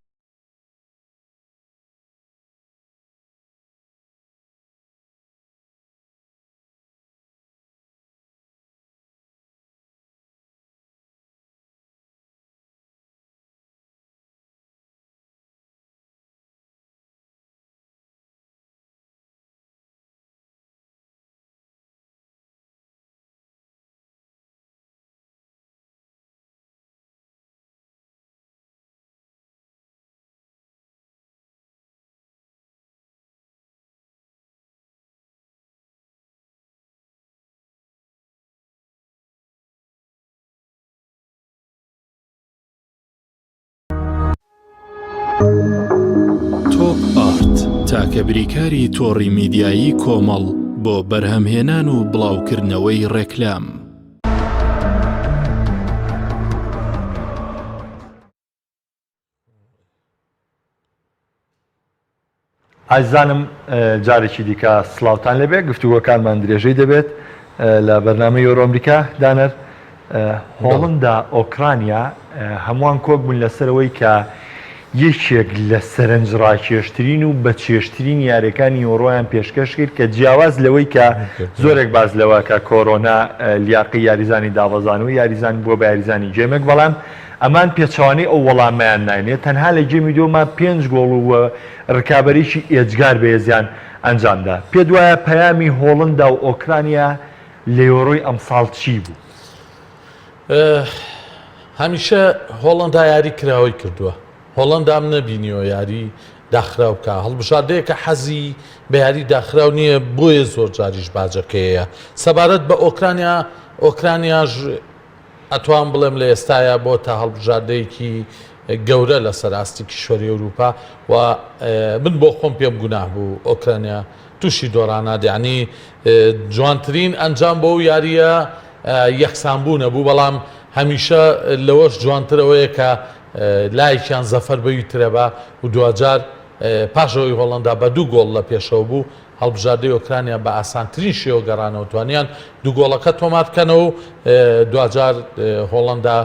تۆپ ئارت تاکە بریکاری تۆڕی میدیایی کۆمەڵ بۆ بەرهەمهێنان و بڵاوکردنەوەی ڕێکلام.
ئازانم جارێکی دیکە سڵاوتان لەبێت گفتوگۆکانمان درێژەی دەبێت لە بەرنامەی یۆرۆ ئەمریکا دانەر هۆڵندا ئۆکرانیا هەمووان کۆک بوون لەسەرەوەی کە یەکێک لە سەرنج ڕاکێشترین و بە چێشترین یاریەکانی یۆڕۆیان پێشکەش کرد کە جیاواز لەوەی کە زۆرێک باز لەوە کە کۆرۆنا لیاقی یاریزانی داوەزان و یاریزان بووە بە یاریزانی جێمێک بەڵام ئەمان پێچوانی ئەو وەڵامیان ناینێت تەنها لە جێمی دۆما 5 گۆڵ و ڕکابەریشی ئێجگار بەهێزیان ئەنجامدا. پێ دوایە پەیامی هۆڵندا و ئۆکرانیا لە یۆڕۆی ئەمساڵ چی بوو؟
هەمیشە هۆڵندا یاری کراوەی کردووە. هۆڵندام نەبینیەوە یاری داخراو بکە هەڵبژاردەیەکە حەزی بە یاری داخراو نییە بۆیە زۆر جاریش باجەکەیە سەبارەت بە ئۆکرانیاژ ئەتوان بڵێم لە ئێستاە بۆ تا هەڵبژاردەیەکی گەورە لە سەراستی کیشوەری ئەوروپا و من بۆ خۆم پێم گوناه بوو ئۆکرانیا تووشی دۆڕانات یعنی جوانترین ئەنجام بۆ و یاریە یەکسانبوو نەبوو بەڵام هەمیشە لەوەش جوانترەوەیە کە لایەکیان زەفەر بەوی ترەبا و دوجار پاشەوەی هۆڵندا بە 2 گۆڵ لە پێشەوە بوو هەڵبژاردەی ئۆکرانیا بە ئاسانترین شێوە گەڕانەوە توانیان 2 گۆڵەکە تۆمات بکەنەوە و دوجار هۆڵندا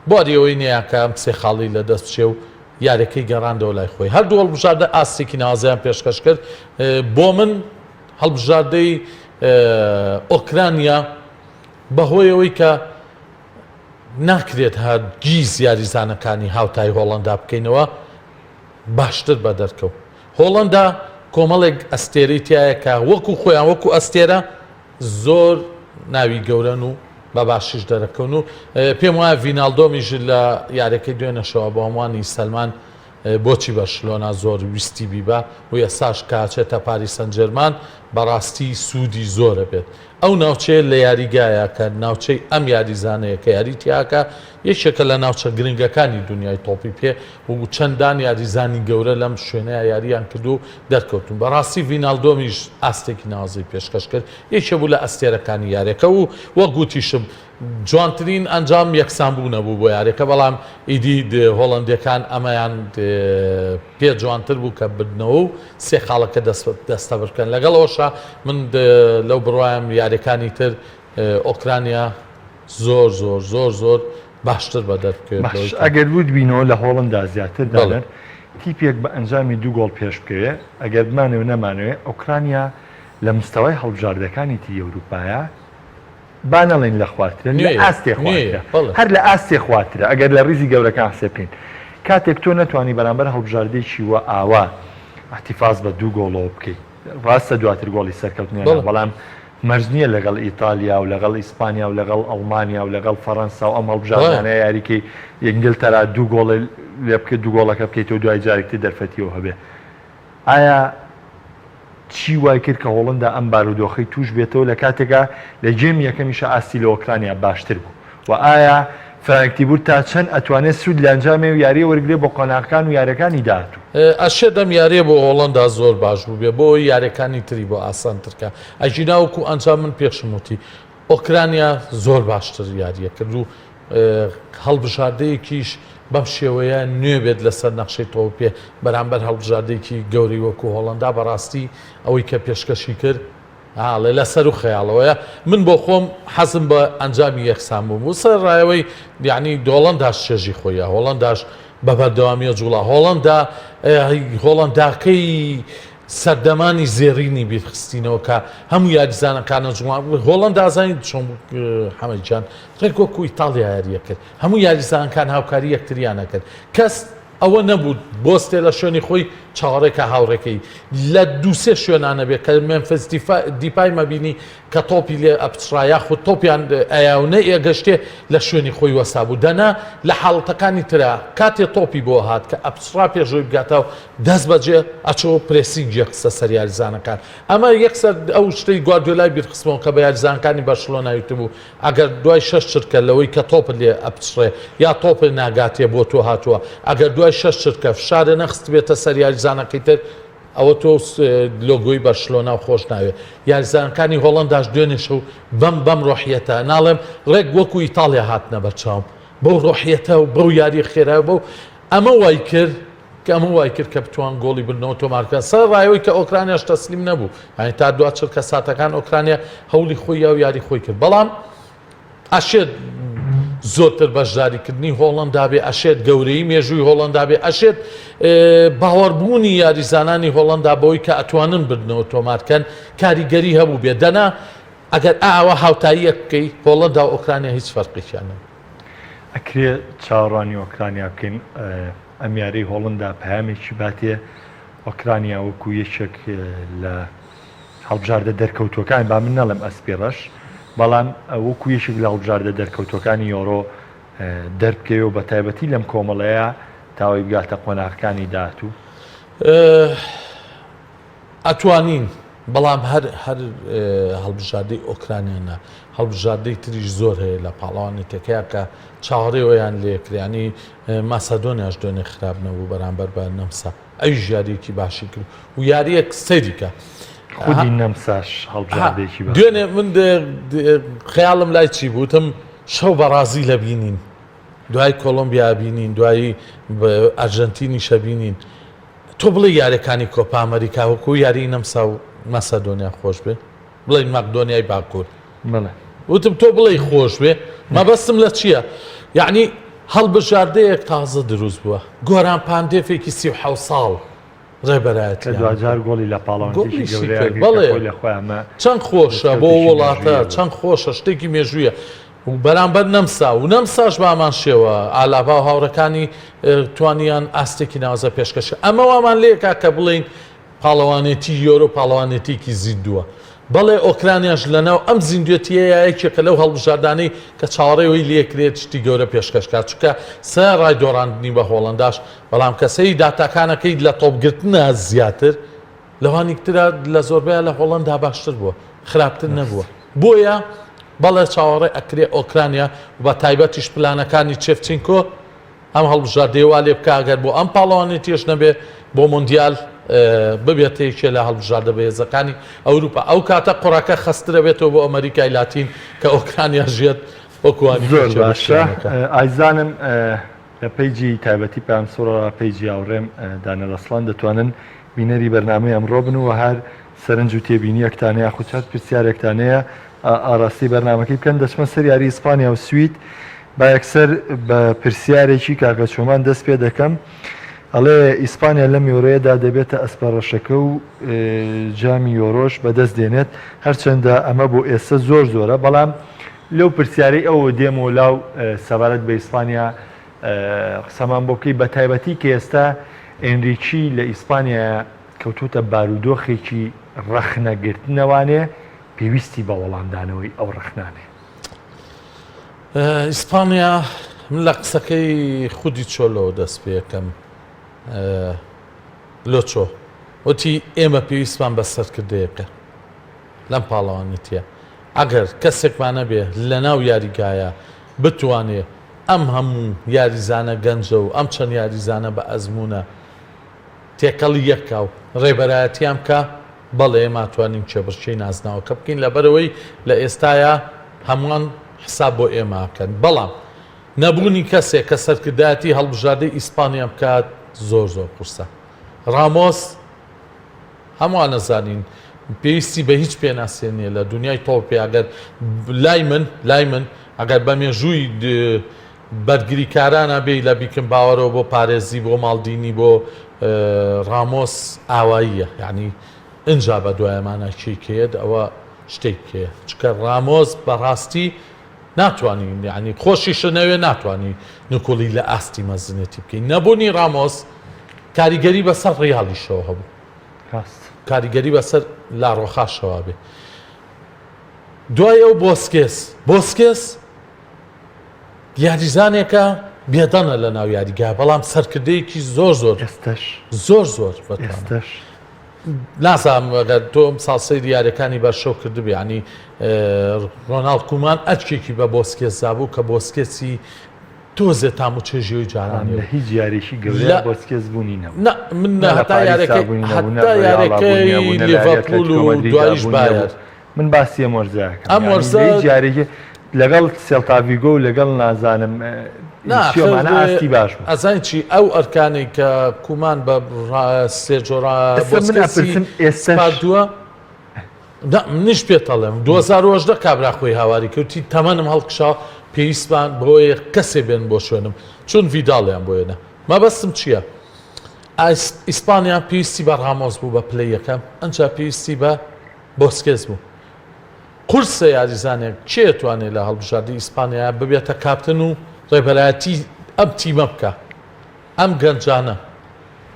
بۆریەوەی نییە کە سێ خاڵی لە دەست بچێ و یارەکەی گەڕاندەوە لای خۆی هەردوو هەڵبژاردە ئاستێکی ناوازیان پێشکەش کرد بۆ من هەڵبژاردەی ئۆکرانیا بەهۆیەوەی کە ناکرێت هەرگیز یاریزانەکانی هاوتای هۆڵندا بکەینەوە باشتر بە دەرکەوت هۆڵندا کۆمەڵێک ئەستێرەی تایە کە وەکو خۆیان وەکو ئەستێرە زۆر ناوی گەورەن و بە باشیش دەرەکەون و پێم وایە ڤیناڵدۆمیژ لە یارەکەی دوێنەشەوە بە هەمووانی سەلمان بۆچی بەرشلۆنا زۆر ویستی بیبە و ئێساش کاچێتە پاریس سەن جێرمان بەڕاستی سوودی زۆرە بێت ئەو ناوچەیە لە یاریگایە کە ناوچەی ئەم یاریزانەیە کە یاری تیاکە یەکێکە لە ناوچە گرنگەکانی دنیای تۆپی پێ و چەندان یاریزانی گەورە لەم شوێنەیە یاریان کرد و دەرکەوتون بەڕاستی ڤیناڵدۆمیش ئاستێکی نازی پێشکەش کرد یەکێ بوو لە ئەستێرەکانی یارەکە و وەک گوتیشم جوانترین ئەنجام یەکسانبوو نەبوو بۆ یارەکە بەڵام ئیدی هۆڵندەکان ئەمەیان پێ جوانتر بوو کە بدنەوە و سێ خاڵەکە دەستە بکەن لەگەڵەوەشە من لەو بڕوایم یاریەکانی تر ئۆکرانیا زۆر زۆر زۆر زۆر باشتر بە دەربکەوێت
ئەگەر بوو بینەوە لە هۆڵندا زیاتر داڵێن تیپێک بە ئەنجامی 2 گۆڵ پێش بکەوێ ئەگەر بمانەوە نەمانوێ ئۆکرانیا لە مستەوای هەڵبژاردەکانی تی ئەوروپایە با نەڵێن لە خواترە لە ئاستێ خواترە هەر لە ئاستێ خواترە ئەگەر لە ڕیزی گەورەکان حسێبکەین کاتێک تۆ نەتوانی بەرامبەر هەڵبژاردەیەکی وە ئاوا احتیفاز بە 2 گۆڵەوە بکەیت ڕاستە دواتر گۆڵی سەرکەوتنیان بەڵام مەرج نییە لەگەڵ ئیتالیا و لەگەڵ ئیسپانیا و لەگەڵ ئەڵمانیا و لەگەڵ فەڕەنسا و ئەم هەڵبژاردانەیە یاریکەی ئینگلتەرا 2 گۆڵ لێ بکەیت 2 گۆڵەکە بکەیتەوە دوای جارێکتر دەرفەتیەوە هەبێ ئایا چی وای کرد کە هۆڵندا ئەم بارودۆخەی توش بێتەوە لە کاتێکا لە جێم یەکەمیشە ئاستی لە ئۆکرانیا باشتر بوو و ئایا فرانکتیبور تا چەند ئەتوانێت سوود لە ئەنجامێ و یاریە وەرگێ بۆ قۆناغەکان و یاریەکانی داهاتوو
ئەشێ دەم یاریە بۆ هۆڵندا زۆر باش بوو بێ بۆ یاریەکانی تری بۆ ئاسانترکە ئەژیناوەکو ئەنجام من پێشموتی ئۆکرانیا زۆر باشتر یاریە کرد و هەڵبژاردەیەکیش بەم شێوەیە نوێ بێت لەسەر نەخشەی تۆ پێ بەرامبەر هەڵبژاردەیەکی گەوری وەکو هۆڵندا بەڕاستی ئەوەی کە پێشکەشی کرد لە لەسەر و خەیاڵەوەیە من بۆ خۆم حەزم بە ئەنجامی یەکسان بووم و سەر ڕایەوەی یعنی هۆڵنداش چێژی خۆیە هۆڵنداش بە بەردەوامیە جوڵا هۆڵنداکەی سەردەمانی زێڕینی بیرخستینەوە کە هەموو یاریزانەکانە جوڵان هۆڵندا زانیت چۆن حەمەدجان ڕێک وەکو ئیتاڵیا یاریە کرد هەموو یاریزانەکان هاوکاری یەکتریانە کرد کەس ئەوە نەبوو بۆستێ لە شوێنی خۆی چاوەڕێکە هاوڕێکەی لە 2-3 شوێنانە بێت کە مێمفیس دیپای مەبینی کە تۆپی لێ ئەپچڕایە خود تۆپیان ئەیاونە ئێگەشتێ لە شوێنی خۆی وەسا بوو دەنا لە حاڵەتەکانی ترە کاتێ تۆپی بۆ هات کە ئەپچڕا پێشۆی بگاتەوە دەست بەجێ ئەچەوە پرێسینگی قسە سەر یاریزانەکان ئەمە یەکسەر ئەو شتەی گواردیۆلای بیرخستمەوە کە بە یاریزانەکانی بەرشلۆنا وتبوو ئەگەر دوای 6 چرکە لەوەی کە تۆپ لێ ئەپچڕێ یا تۆپ ناگاتێ بۆ تۆ هاتووە ئەگەر دوای 6 چرکە فشارە نەخست بێتە سەر یاریزانەکەی تر ئەوە تۆ لۆگۆی بەرشلۆنا و خۆش ناوێت یاریزانەکانی هۆڵنداش دوێنێشە و بەم ڕۆحیەتە ناڵێم ڕێک وەکو ئیتاڵیا هاتنە بەرچاوم بەو ڕۆحیەتە و بەو یاری خێرا بەو ئەمە وای کرد کە ئەمە وای کرد کە بتوان گۆڵی بنەوە تۆمارکە سەر ڕایەوەی کە ئۆکرانیاش تەسلیم نەبوو یعنی تا دو چرکە ساتەکان ئۆکرانیا هەوڵی خۆی یا و یاری خۆی کرد بەڵام ئەشێت زۆرتر بەشداریکردنی هۆڵندا بێ ئەشێت گەورەی مێژووی هۆڵندا بێ ئەشێت باوەڕبوونی یاریزانانی هۆڵندا بەوەی کە ئەتوانن بردنەوە تۆمارکەن کاریگەری هەبوو بێ دەنا ئەگەر ئاوە هاوتاییە بکەی هۆڵندا و ئۆکرانیا هیچ فەرقیشیان نەبوو
ئەکرێ چاوەڕانی ئۆکرانیا بکەین ئەم یارەی هۆڵندا پەیامێکی باتێ ئۆکرانیا وەکو یەکێک لە هەڵبژاردە دەرکەوتوەکان با من نەڵێم ئەسپێڕەش بەڵام وەکو یەشێک لە هەڵبژاردە دەرکەوتوەکانی یۆڕۆ دەربکەوە بە تایبەتی لەم کۆمەڵەیە تاوای بگاتە قۆناغەکانی داهاتوو
ئەتوانین بەڵام هەر هەڵبژاردەی ئۆکرانیانە هەڵبژاردەی تریش زۆر هەیە لە پاڵەوانێتەکەیە کە چاوەڕێەوەیان لێکرێنی ماسەدۆنیاش دوێنێ خراپنەبوو بەرامبەر بە نەمسا ئەوی ژیارێکی باشی کرد و یاریەک سەریکە
خودی نەمساش هەڵبژاردێکی باش
دوێنێ من خەیاڵم لای چی بووتم شەو بەڕازی لە بینین دوای کۆلۆمبیا بینین دوایی ئەرژەنتینی شەبینین تۆ بڵێ یاریەکانی کۆپا ئەمریکا وەکو یاری نەمسا و مەسەدۆنیا خۆش بێ بڵین مەقدۆنیای باکوور وتم تۆ بڵێ خۆش بێ مەبەستم لە چییە؟ یعنی هەڵبژاردەیەک تازە دروست بووە گۆران پاندێفێکی 37 ساڵ ڕێبەرایەتی
دوجار گۆڵی لە پاڵەوانێکی
بڵێ چەند خۆشە بۆ وڵاتە چەند خۆشە شتێکی مێژوویە و بەرامبەر نەمسا و نەمساش بامان شێوە ئالابا و هاوڕەکانی توانیان ئاستێکی ناوازە پێشکەش ئەمە وامان لێکا کە بڵین پاڵەوانێتی یۆرۆ پاڵەوانێتیکی زیندووە بەڵێ ئۆکرانیاش لەناو ئەم زیندوێتیەیە یەکێکە لەو هەڵبژاردانەی کە چاوەڕێەوەی لێکرێت شتی گەورە پێشکەشکات چکە سە ڕای دۆڕاندنی بە هۆڵەنداش بەڵام کەسەی داتاکانەکەی لە تۆپگرتنە زیاتر لەوانی ترە لە زۆربەیە لە هۆڵەندا باشتر بووە خراپتر نەبووە بۆیە بەڵێ چاوەڕێ ئەکرێ ئۆکرانیا بە تایبەتیش پلانەکانی چێفچینکۆ ئەم هەڵبژاردەیەوا لێ بکە ئەگەر بۆ ئەم پاڵەوانێتیش نەبێ بۆ مۆندیال ببێتەیەکێ لە هەڵبژاردە بەهێزەکانی ئەوروپا ئەو کاتە قوڕەکە خسترە بێتەوە بۆ ئەمریکای لاتین کە ئۆکرانیا ژێت وەکوانی
زۆر باشە ئایزانم لە پەیجی تایبەتی پام سۆڕە پەیجی هاوڕێم دانە ڕەسڵان دەتوانن بینەری بەرنامەی ئەمڕۆ بن و هەر سەرنج و تێبینیەکتانەیە خوچات پرسیارێکتانەیە ئاراستی بەرنمەکەی بکەن دەچمە سەر یاری ئیسپانیا و سوید با یەکسەر بە پرسیارێکی کاکە چۆمان دەست پێ دەکەم ئەڵێ ئیسپانیا لەم یۆرەیەدا دەبێتە ئەسپەڕەشەکە و جامی یۆرۆش بەدەست دێنێت هەرچەندە ئەمە بۆ ئێستا زۆر زۆرە بەڵام لەو پرسیارەی ئەوە دێمەوە لاو سەبارەت بە ئیسپانیا قسەمان بۆ بکەی بە تایبەتی کە ئێستا ئێنریکی لە ئیسپانیا کەوتوتە بارودۆخێکی ڕەخنەگرتنەوانێ پێویستی بە وەڵامدانەوەی ئەو ڕەخنانێ
ئیسپانیا من لە قسەکەی خودی چۆلەوە دەست پێەکەم لۆچۆ وتی ئێمە پێویستمان بە سەرکردەیەەکە لەم پاڵەوانێتە ئەگەر کەسێکمانە بێ لە ناو یاریگایە بتوانێ ئەم هەموو یاریزانە گەنجە و ئەم چەند یاریزانە بە ئەزمونە تێکەڵی یەکا و ڕێبەرایەتیان کە بەڵێ ماتوانین چێبڕچەی نازناوەکە بکەین لەبەرەوەی لە ئێستاە هەمووان حساب بۆ ئێماکەن بەڵام نەبوونی کەسێک کە سەرکردایەتی هەڵبژاردەی ئیسپانیا بکات زۆر زۆر قورسە ڕامۆس هەمووان نەزانین پێویستی بە هیچ پێناسێنیە لە دنیای تۆپی ئەگەر لای من ئەگەر بە مێژووی بەرگریکارانە بێ لە بیکن باوەرەوە بۆ پارێزی بۆ ماڵدینی بۆ ڕامۆس ئاواییە یعنی ئنجا بە دوایەمانە کێکێت ئەوە شتێکێ چکە ڕامۆز بەڕاستی ناتوانین یعنی خۆشیشە نەوێ ناتوانانی نکۆڵی لە ئاستی مەزنێتی بکەین نەبوونی ڕامۆز کاریگەری بەسەر ڕیاڵیشەوە هەبوو کاریگەری بەسەر لاڕۆخاشەوە بێ دوای ئەو بۆسکێس یاریزانێکە بێدەنە لە ناو یاریگا بەڵام سەرکردەیەکی زۆر بەتوانێت نازانم ئەگەر تۆم ساڵسەی دیارەکانی بەرشەو کردبێ ینی ڕۆناڵد کومان ئەچکێکی بە بۆسکێس زابوو کە بۆسکێسی تۆزێ تام و چێژیۆی جارانی
لە هیچ یاریشی گەورە بۆسکێس بوونی نەبوو
من هەتا یارەکەی لیڤەرپوڵ و دوایش بایر
من باسی مۆرزەکەم ئەم وەرزە جارێکی لەگەڵ سێڵتاڤیگۆ و لەگەڵ نازانم ئاستی باش
ئەزان چی ئەو ئەرکانی کە کومان بە سێجۆرا ئێستادووە منیش پێتەڵێم 2010 کابرا خۆی هاواری کەوتی تەمەنم هەڵکشا پێویستمان بۆیە کەسێ بێن بۆ شوێنم چون ڤیداڵیان بۆێنە مەبەستم چییە؟ ئیسپانیا پێویستی بە ڕامۆز بوو بە پلەی یەکەم ئەنجا پێویستی بە بۆسکێز بوو قورسە یاریزانێک چێتوانێت لە هەڵبژاردی ئیسپانیا ببێتە کاپتن و ڕێبەرایەتی ئەم تیمە بکە ئەم گەنجانە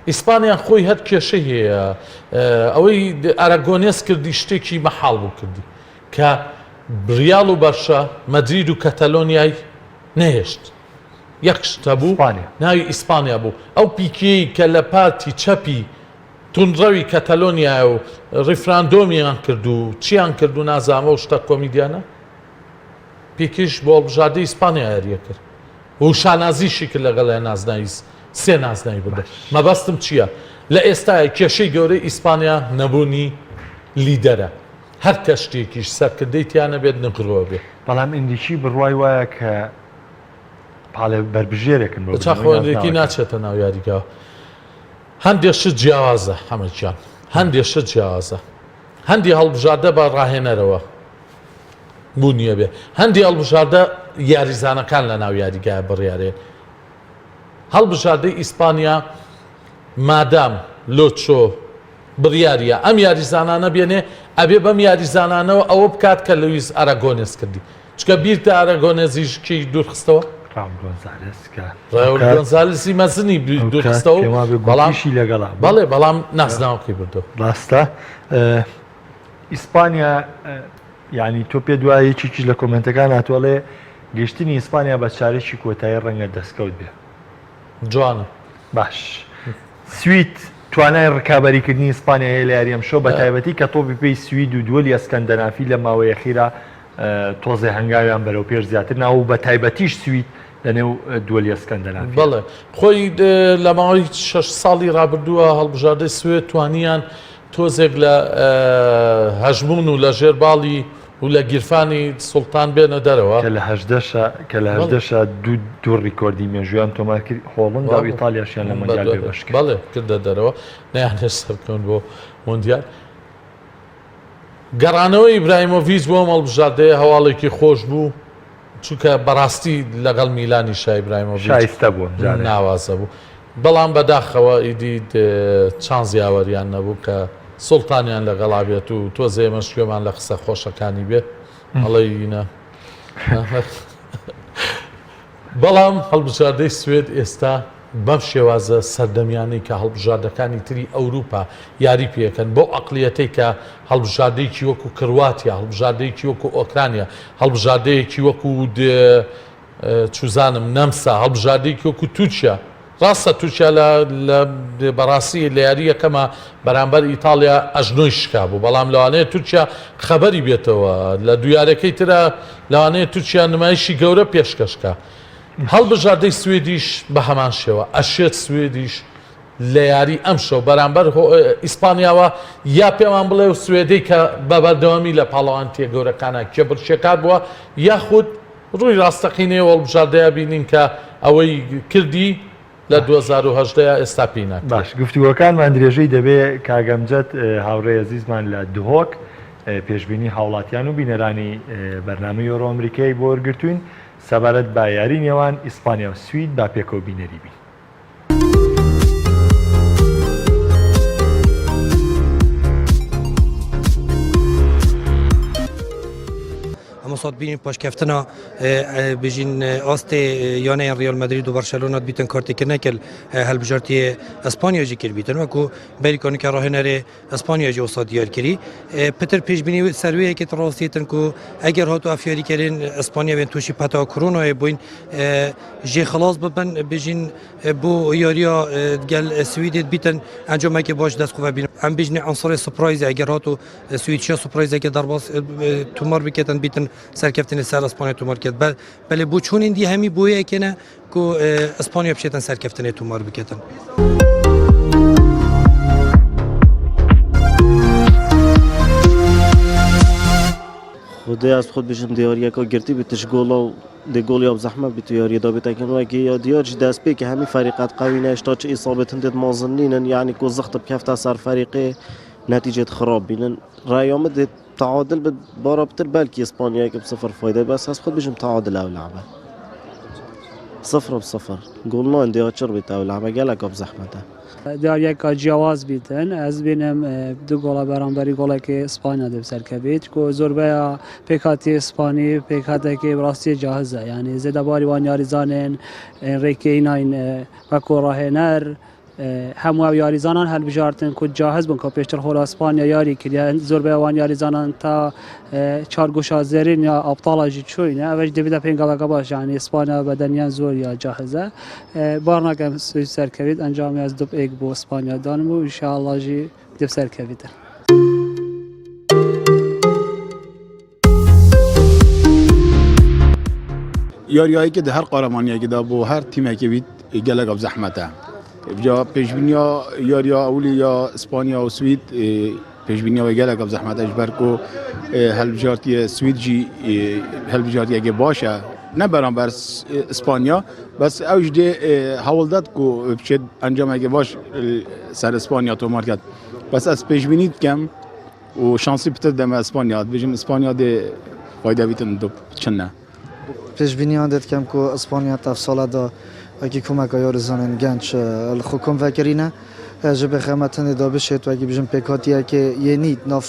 ئیسپانیا خۆی هەر کێشە هەیە ئەوەی ئەرەگۆنێس کردی شتێکی مەحاڵ بوو کردی کە ریاڵ و بەرشە مەدرید و کەتەلۆنیای نەهێشت یەک شتە بوو ناوی ئیسپانیا بوو ئەو پیکەی کە لە پارتی چەپی تونڕەوی کەتەلۆنیا و ڕیفراندۆمیان کرد و چیان کرد و نازانمە و شتە کۆمیدیانە پێکیش بۆ هەڵبژاردەی ئیسپانیا یاریە کرد و شانازیشی کرد لەگەڵ نازناوی سێ نازناوی بدە مەبەستم چییە لە ئێستا کێشەی گەورەی ئیسپانیا نەبوونی لیدەرە هەر کە شتێکیش سەرکردەی تیانە بێت نەگڕەوە بێت
بەڵام ئندیشی بڕوای وایە کە پاڵێ بربژێرێکن بۆ
چاخۆندێکی ناچێتە ناو یاریگاوە هەندێک شت جیاوازە هەمەچیان هەندێک شت جیاوازە هەندی هەڵبژاردە بە ڕاهێنەرەوە بوو نییە بێ هەندی هەڵبژاردە یاریزانەکان لە ناو یاریگایە بڕیارێن هەڵبژاردەی ئیسپانیا مادام لۆچۆ بڕیاریە ئەم یاریزانانە بێنێ ئەبێ بەم یاریزانانەوە ئەوە بکات کە لەویز ئەراگۆنێز کردی چکە بیرتە ئەراگۆنێزیشکی دوورخستەوە گۆنزالسی مەزنی دوورخستەوە
بەڵامشی لەگەڵا
بەڵێ بەڵام ناسناوەکەی بردو
ڕاستە ئیسپانیا ینی تۆ پێ دوایە چیچی لە کۆمنتەکان هاتووەڵێ گەشتنی ئیسپانیا بە چارێکی کۆتایی ڕەنگە دەستکەوت بێ
جوانە
باش سوید توانای ڕکابەریکردنی ئیسپانیا هەیە لە یاریەم شۆ بە تایبەتی کە تۆپی پێی سوید و دووەلی ئەسکەندەنافی لە ماوەیە خیرا تۆزێ هەنگاویان بەرەو پێش زیاتر ناو بە تایبەتیش سوید لەنێو دووەلی ئەسکەندەنافی
بەڵێ خۆی لە ماوەی 6 ساڵی ڕابردووە هەڵبژاردەی سوێد توانیان تۆزێک لە هەژمون و لە ژێرباڵی و لە گیرفانی سوڵتان بێنە دەرەوە
کە لە هەشدەشە دوو ڕیکۆردی مێژویان تۆمار کرد هۆڵندا و ئیتالیاشیان لە مۆندیال بێبەش کرد
بەڵێ کردە دەرەوە نەیانێش سەرکەون بۆ مۆندیال گەڕانەوەی ئیبراهیمۆڤیچ بۆ هەڵبژاردەیە هەواڵێکی خۆش بوو چونکە بەڕاستی لەگەڵ میلانی ئیبراهیمۆڤیچ
شایستە بوو
ناوازە بوو بەڵام بەداخەوە ئیدی چەند یاوەریان نەبوو کە سوڵتانیان لەگەڵا بێت و تۆ زێمە شوێمان لە قسە خۆشەکانی بێت ئەڵەیینە بەڵام هەڵبژاردەی سوێد ئێستا بەم شێوازە سەردەمیانەی کە هەڵبژاردەکانی تری ئەوروپا یاری پێکەن بۆ ئەقلیەتەی کە هەڵبژاردەیەکی وەکو کرواتیا هەڵبژاردەیەکی وەکو ئۆکرانیا هەڵبژاردەیەکی وەکو چوزانم نەمسا هەڵبژاردەیەکی وەکو تووچیا ڕاستە تووچیا لە بەڕاستی لە یاری یەکەمە بەرامبەر ئیتالیا ئەژنۆی شکا بوو بەڵام لەوانەیە تووچیا خەبەری بێتەوە لە دوویارەکەی ترە لەوانەیە تووچیا نمایشی گەورە پێشکەشکە هەڵبژاردەی سوێدیش بە هەمان شێوە ئەشێت سوێدیش لە یاری ئەم شەو بەرامبەر ئیسپانیاوە یا پێمان بڵێ و سوێدەی کە بە بەردەوامی لە پاڵەوانتیە گەورەکانە کێبرچێکات بووە یاخود ڕووی ڕاستەقینەیە هەڵبژاردەیە بینین کە ئەوەی کردی لە 2010 ئێستا پێیناک
باش گفتوگۆکانمان درێژەی دەبێت کاگەمجەت هاوڕێی عزیزمان لە دهۆک پێشبینی هاوڵاتیان و بینەرانی بەرنامەی یۆرۆ ئەمریکای بۆ وەرگرتوین سەبارەت با یاری نێوان ئیسپانیا و سوید با پێکەوە بینەری بین.
مصاد بینیم پاشکفتنا بجین آست یانه ریال مادرید و برشلونه بیتن کارتی که نکل هلبجارتی اسپانیا جی کر بیتن و کو بریکانی که راه نره اسپانیا جی استاد دیار کری پتر پیش بینی سرویه که تراستیتن کو اگر هاتو افیاری کردن اسپانیا بین توشی پتا کرونا بوین جی خلاص ببن بجین بو یاریا گل سوئد بیتن انجام که باش دست خوب بین ام بجین عنصر سپرایز اگر هاتو سوئدشیا سپرایز که در باز تومار بکتن بیتن سرکفتن سر اسپانیا تومار کرد بله بو چون این دی همی بویه که نه کو اسپانیا بشیتن سرکفتن تومار بکتن
خدای از خود بشم دیاری که گرتی بیتش گولا و دی گولی اب زحمت بیت یاری دا بیت کنه که یا دیارش دست پی که همین فريقات قوی نشتا چه اصابت هندت مازنینن یعنی کو زخت بکفت سر فريقه نتیجه خراب بینن رأیام ده تعادل بارابتر بلکه اسپانیا که بصفر فایده بس از خود بشم تعادل او لعبه 0-0 گل نه اندی اچر بیت او لعبه گلک اب زحمته
دیار یک جواز بیتن از بینم دو گل برانبری گل که اسپانیا دب سرکبید کو زربه پیکاتی اسپانی پیکاتی که براستی جاهزه یعنی زده باری وان یاریزانن ریکی ناین و کو راهنر هەموو یاریزانان هەلبژارتن کو جاهز بوون کە پێشتر خۆ ئەسپانیا یاری کردیان زۆر بەوان یاریزانان تا چارگۆشا زێرین یا ئاپتاڵاژی چوینە ئەوەش دەبێتە پێنگەڵەکە باش یانی ئیسپانیا بەدەنیان زۆر یا جاهزە بار ناکەم سوی سەرکەویت ئەنجامی از دوب ئێک بۆ ئیسپانیا دانم و ئینشاءڵڵاژی دەب سەرکەویتە
یاریایی که در هر قهرمانی که دا بو هر تیم که بید گلگ اب زحمته بجا پیشبینیا یاریا اولی یا اسپانیا و سوئد پیشبینیا و گلگ اب زحمته اجبر کو هلبجارتی سوئد جی هلبجارتی که باشه نه برانبر اسپانیا بس اوج ده حوال داد کو بچه انجام که باش سر اسپانیا تو مارکت بس از پیشبینیت کم و شانسی بتر دم اسپانیا بجم اسپانیا ده فایده بیتن دو چنه
پێشبینیان دەکەم کە ئەسپانیا تا ساڵدا وەکی کۆمەکە یاریزانن گەنج خۆکۆم ڤەکەرینە ji bi xemetinê da bişêt wekî bijin pêkhatiyekê yênî nav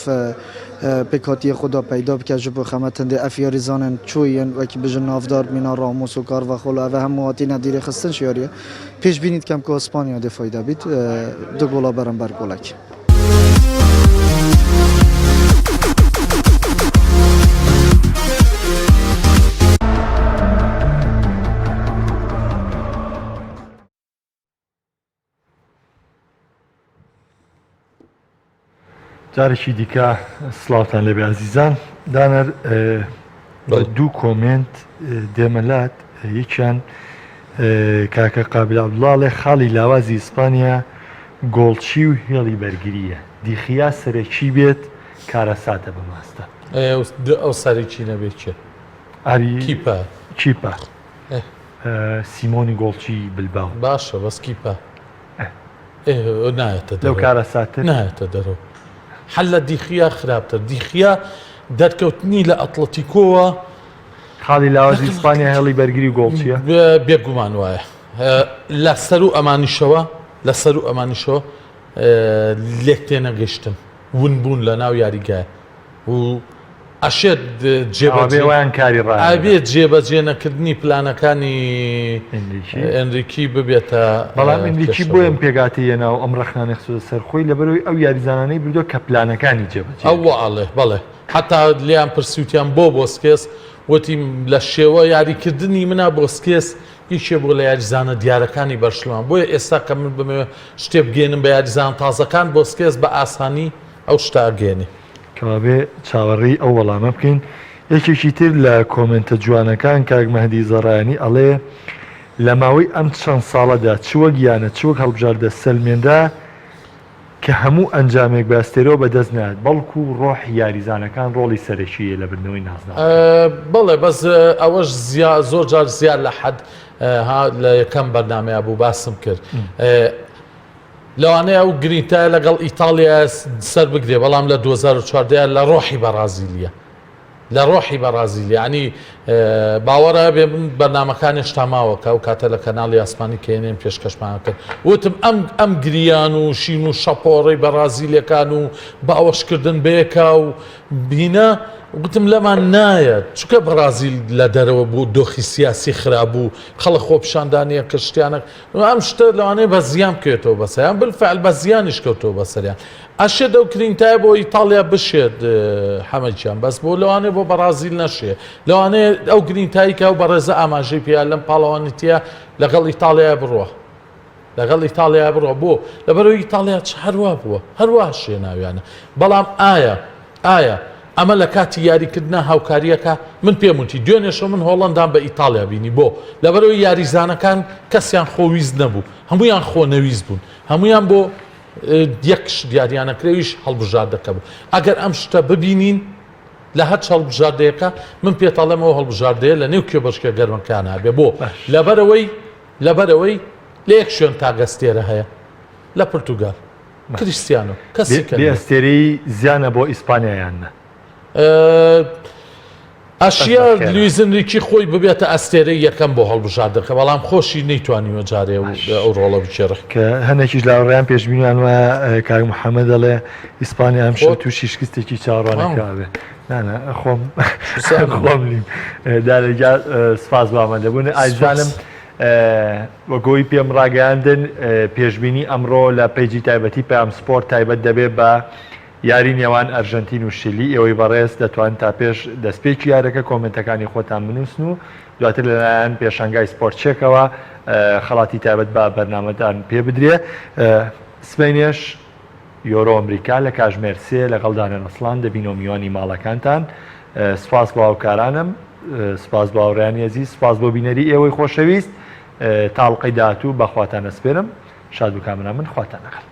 pêkhatiyê xwe da peyda bike ji bo xemetin dê ev yarîzanin çûyên wekî bijin navdar mîna Ramos û Carvajal ev hemû hatîne dîrê xistin ji yariye pêşbînî dikem ku Spanya dê fayda bît du gola berember golek.
جارێکی دیکە سڵاوتان لەبێ عزیزان دانەر دوو کۆمنت دێمەلات یەکیان کاکە قابل عەبدوڵڵا خاڵی لاوازی ئیسپانیا گۆڵچی و هێڵی بەرگریە دیخیا سەرەکی بێت کارەساتە بە ماستە
ئەو سەرێکی نەبێت چێ
کیپە سیمۆنی گۆڵچی بلباو
باشە بەس کیپە نایەتە
لەو کارەساتە
نایەتە دەرەوە حل دیخیا خراپتر دیخیا دەرکەوتنی لە ئەتلەتیکۆوە
خاڵی لاوازی ئیسپانیا هێڵی بەرگری گۆڵچیە
بێگومان وایە لە سەر و ئەمانیشەوە لێک تێنەگەشتن ون بوون لە ناو یاریگایە و ئەشێت
جێبەجێوان کاری
ئابێت جێبەجێ نەکردنی پلانەکانی ئەنریکی ببێتە
بەڵام ئەنریکی بۆیان پێگاتیەناو ئەم ڕەخنانە خسووە سەرخۆی لەبەرەوەی ئەو یاریزانانەی بردووە کە پلانەکانی جێبەجێ
ئەوواڵێ بەڵێ حتا لیان پرسیوتیان بۆ بۆسکێس وتی لە شێوە یاریکردنی منە بۆسکێس هیچێ بۆ لە یاریزانە دیارەکانی بەرشلوان بۆیە ئێستا کە من بمێ شتێ بگێنم بە یاریزان تازەکان بۆسکێس بە ئاسانی ئەو شتا گێنێ
کەوابێ چاوەڕێی ئەو وەڵامە بکەین یەکێکی تر لە کۆمنتە جوانەکان کاک مەهدی زەڕایانی ئەڵێ لە ماوەی ئەم چەند ساڵەدا چوەک یانە چوەک هەڵبژاردە سەلمێندا کە هەموو ئەنجامێک باستێرەوە بەدەست نات بەڵکو ڕۆح یاریزانەکان ڕۆڵی سەرەکیە لە بردنەوەی نازنا
بەڵێ بەس ئەوەش زۆر جار زیاد لە حەد لە یەکەم بەرنامەیە بوو باسم کرد لەوانەیە ئەو گرینتە لەگەڵ ئیتالیا سەر بگرێ بەڵام لە 2014 لە ڕۆحی بەرازیلیە لە ڕۆحی بەرازیلی ینی باوەڕە بێ من بەرنامەکانی شتاماوەکە و کاتە لە کەناڵی ئاسمانی کێنێن پێشکەشمان کرد وتم ئەم گریان و شین و شەپۆڕی بەرازیلەکان و باوەشکردن بەیەکە و بینە گوتم لەمان نایە چونکە بەرازیل لە دەرەوە بوو دۆخی سیاسی خراپ بوو خەڵک خۆپشاندانیە کشتیانە ئەم شتە لەوانەیە بە زیان بکەوێتەوە بەسەریان بالفعل بە زیانیش کەوتەوە بەسەریان ئەشێ دەو کرینتای بۆ ئیتالیا بشێت حەمەجیان بەس بۆ لەوانەیە بۆ بەرازیل نەشێ لەوانەیە ئەو گرینتایی کە و بەڕێزە ئاماژەی پێیان لەم پاڵەوانیتیە لەگەڵ ئیتالیا بڕوە لەگەڵ ئیتالیا بڕوە بۆ لەبەرەوەی ئیتالیا هەروە بووە هەروە شێ ناویانە بەڵام ئایا ئەمە لە کاتی یاریکردنە هاوکاریەکە من پێم وتی دوێنێشە من هۆڵندان بە ئیتالیا بینی بۆ لەبەرەوەی یاریزانەکان کەسیان خۆویست نەبوو هەمویان خۆنەویست بوون هەمویان بۆ یەکش دیاریانەکرێویش هەڵبژاردەکە بوو ئەگەر ئەم شتە ببینین لە هەر هەڵبژاردەیەەکە من پێتەڵێمەوە هەڵبژاردەیە لە نێو کێبەشکە گەرمەکان هەبێ بۆ لەبەرەوەی لە یەک شوێن تاگەستێرە هەیە لە پرتوگال کریستیانۆ کەسی
ئەستێرەی زیانە بۆ ئیسپانیایانە
ئەشیا لویزنریکی خۆی ببێتە ئەستێرەی یەکەم بۆ هەڵبژاردەکە بەڵام خۆشی نەیتوانیوە جارێ ئەو ڕۆڵە بچێڕە
کە هەنێکیش لاوەڕیان پێشبینیانوە کاک محەممەد دەڵێ ئیسپانیا ئەم شە تووشی شکستێکی چاڕوانەکەوێ خۆم لیم دارێکجار سپاس بامەندەبوون ئایزانم وەگۆی پێم ڕاگەاندن پێشببینی ئەمڕۆ لە پیجی تایبەتی پام سپۆرت تایبەت دەبێت بە یاری نێوان ئەرژەنتین و شیلی ئێوەی بەڕێز دەتوان تا پێش دەستپێکی یارەکە کۆمنتەکانی خۆتان بنووسن و دواتر لەلایەن پێشنگای سپۆرت چێکەوە خەڵاتی تایبەت بە بەرنامەدان پێ بدرێ. سبەینێش یۆرۆ ئەمریکا لە کاژمێر سێ لەگەڵدانە نەسڵان دەبینەوە میوانی ماڵەکانتان. سپاس بۆ هاوکارانم، سپاس بۆ هاوڕێیانی عەزیز، سپاس بۆ بینەری ئێوەی خۆشەویست. تاڵقەی داهاتوو بەخواتان ئەسپێرم. شاد و کامنا من خواتان لەگەڵ.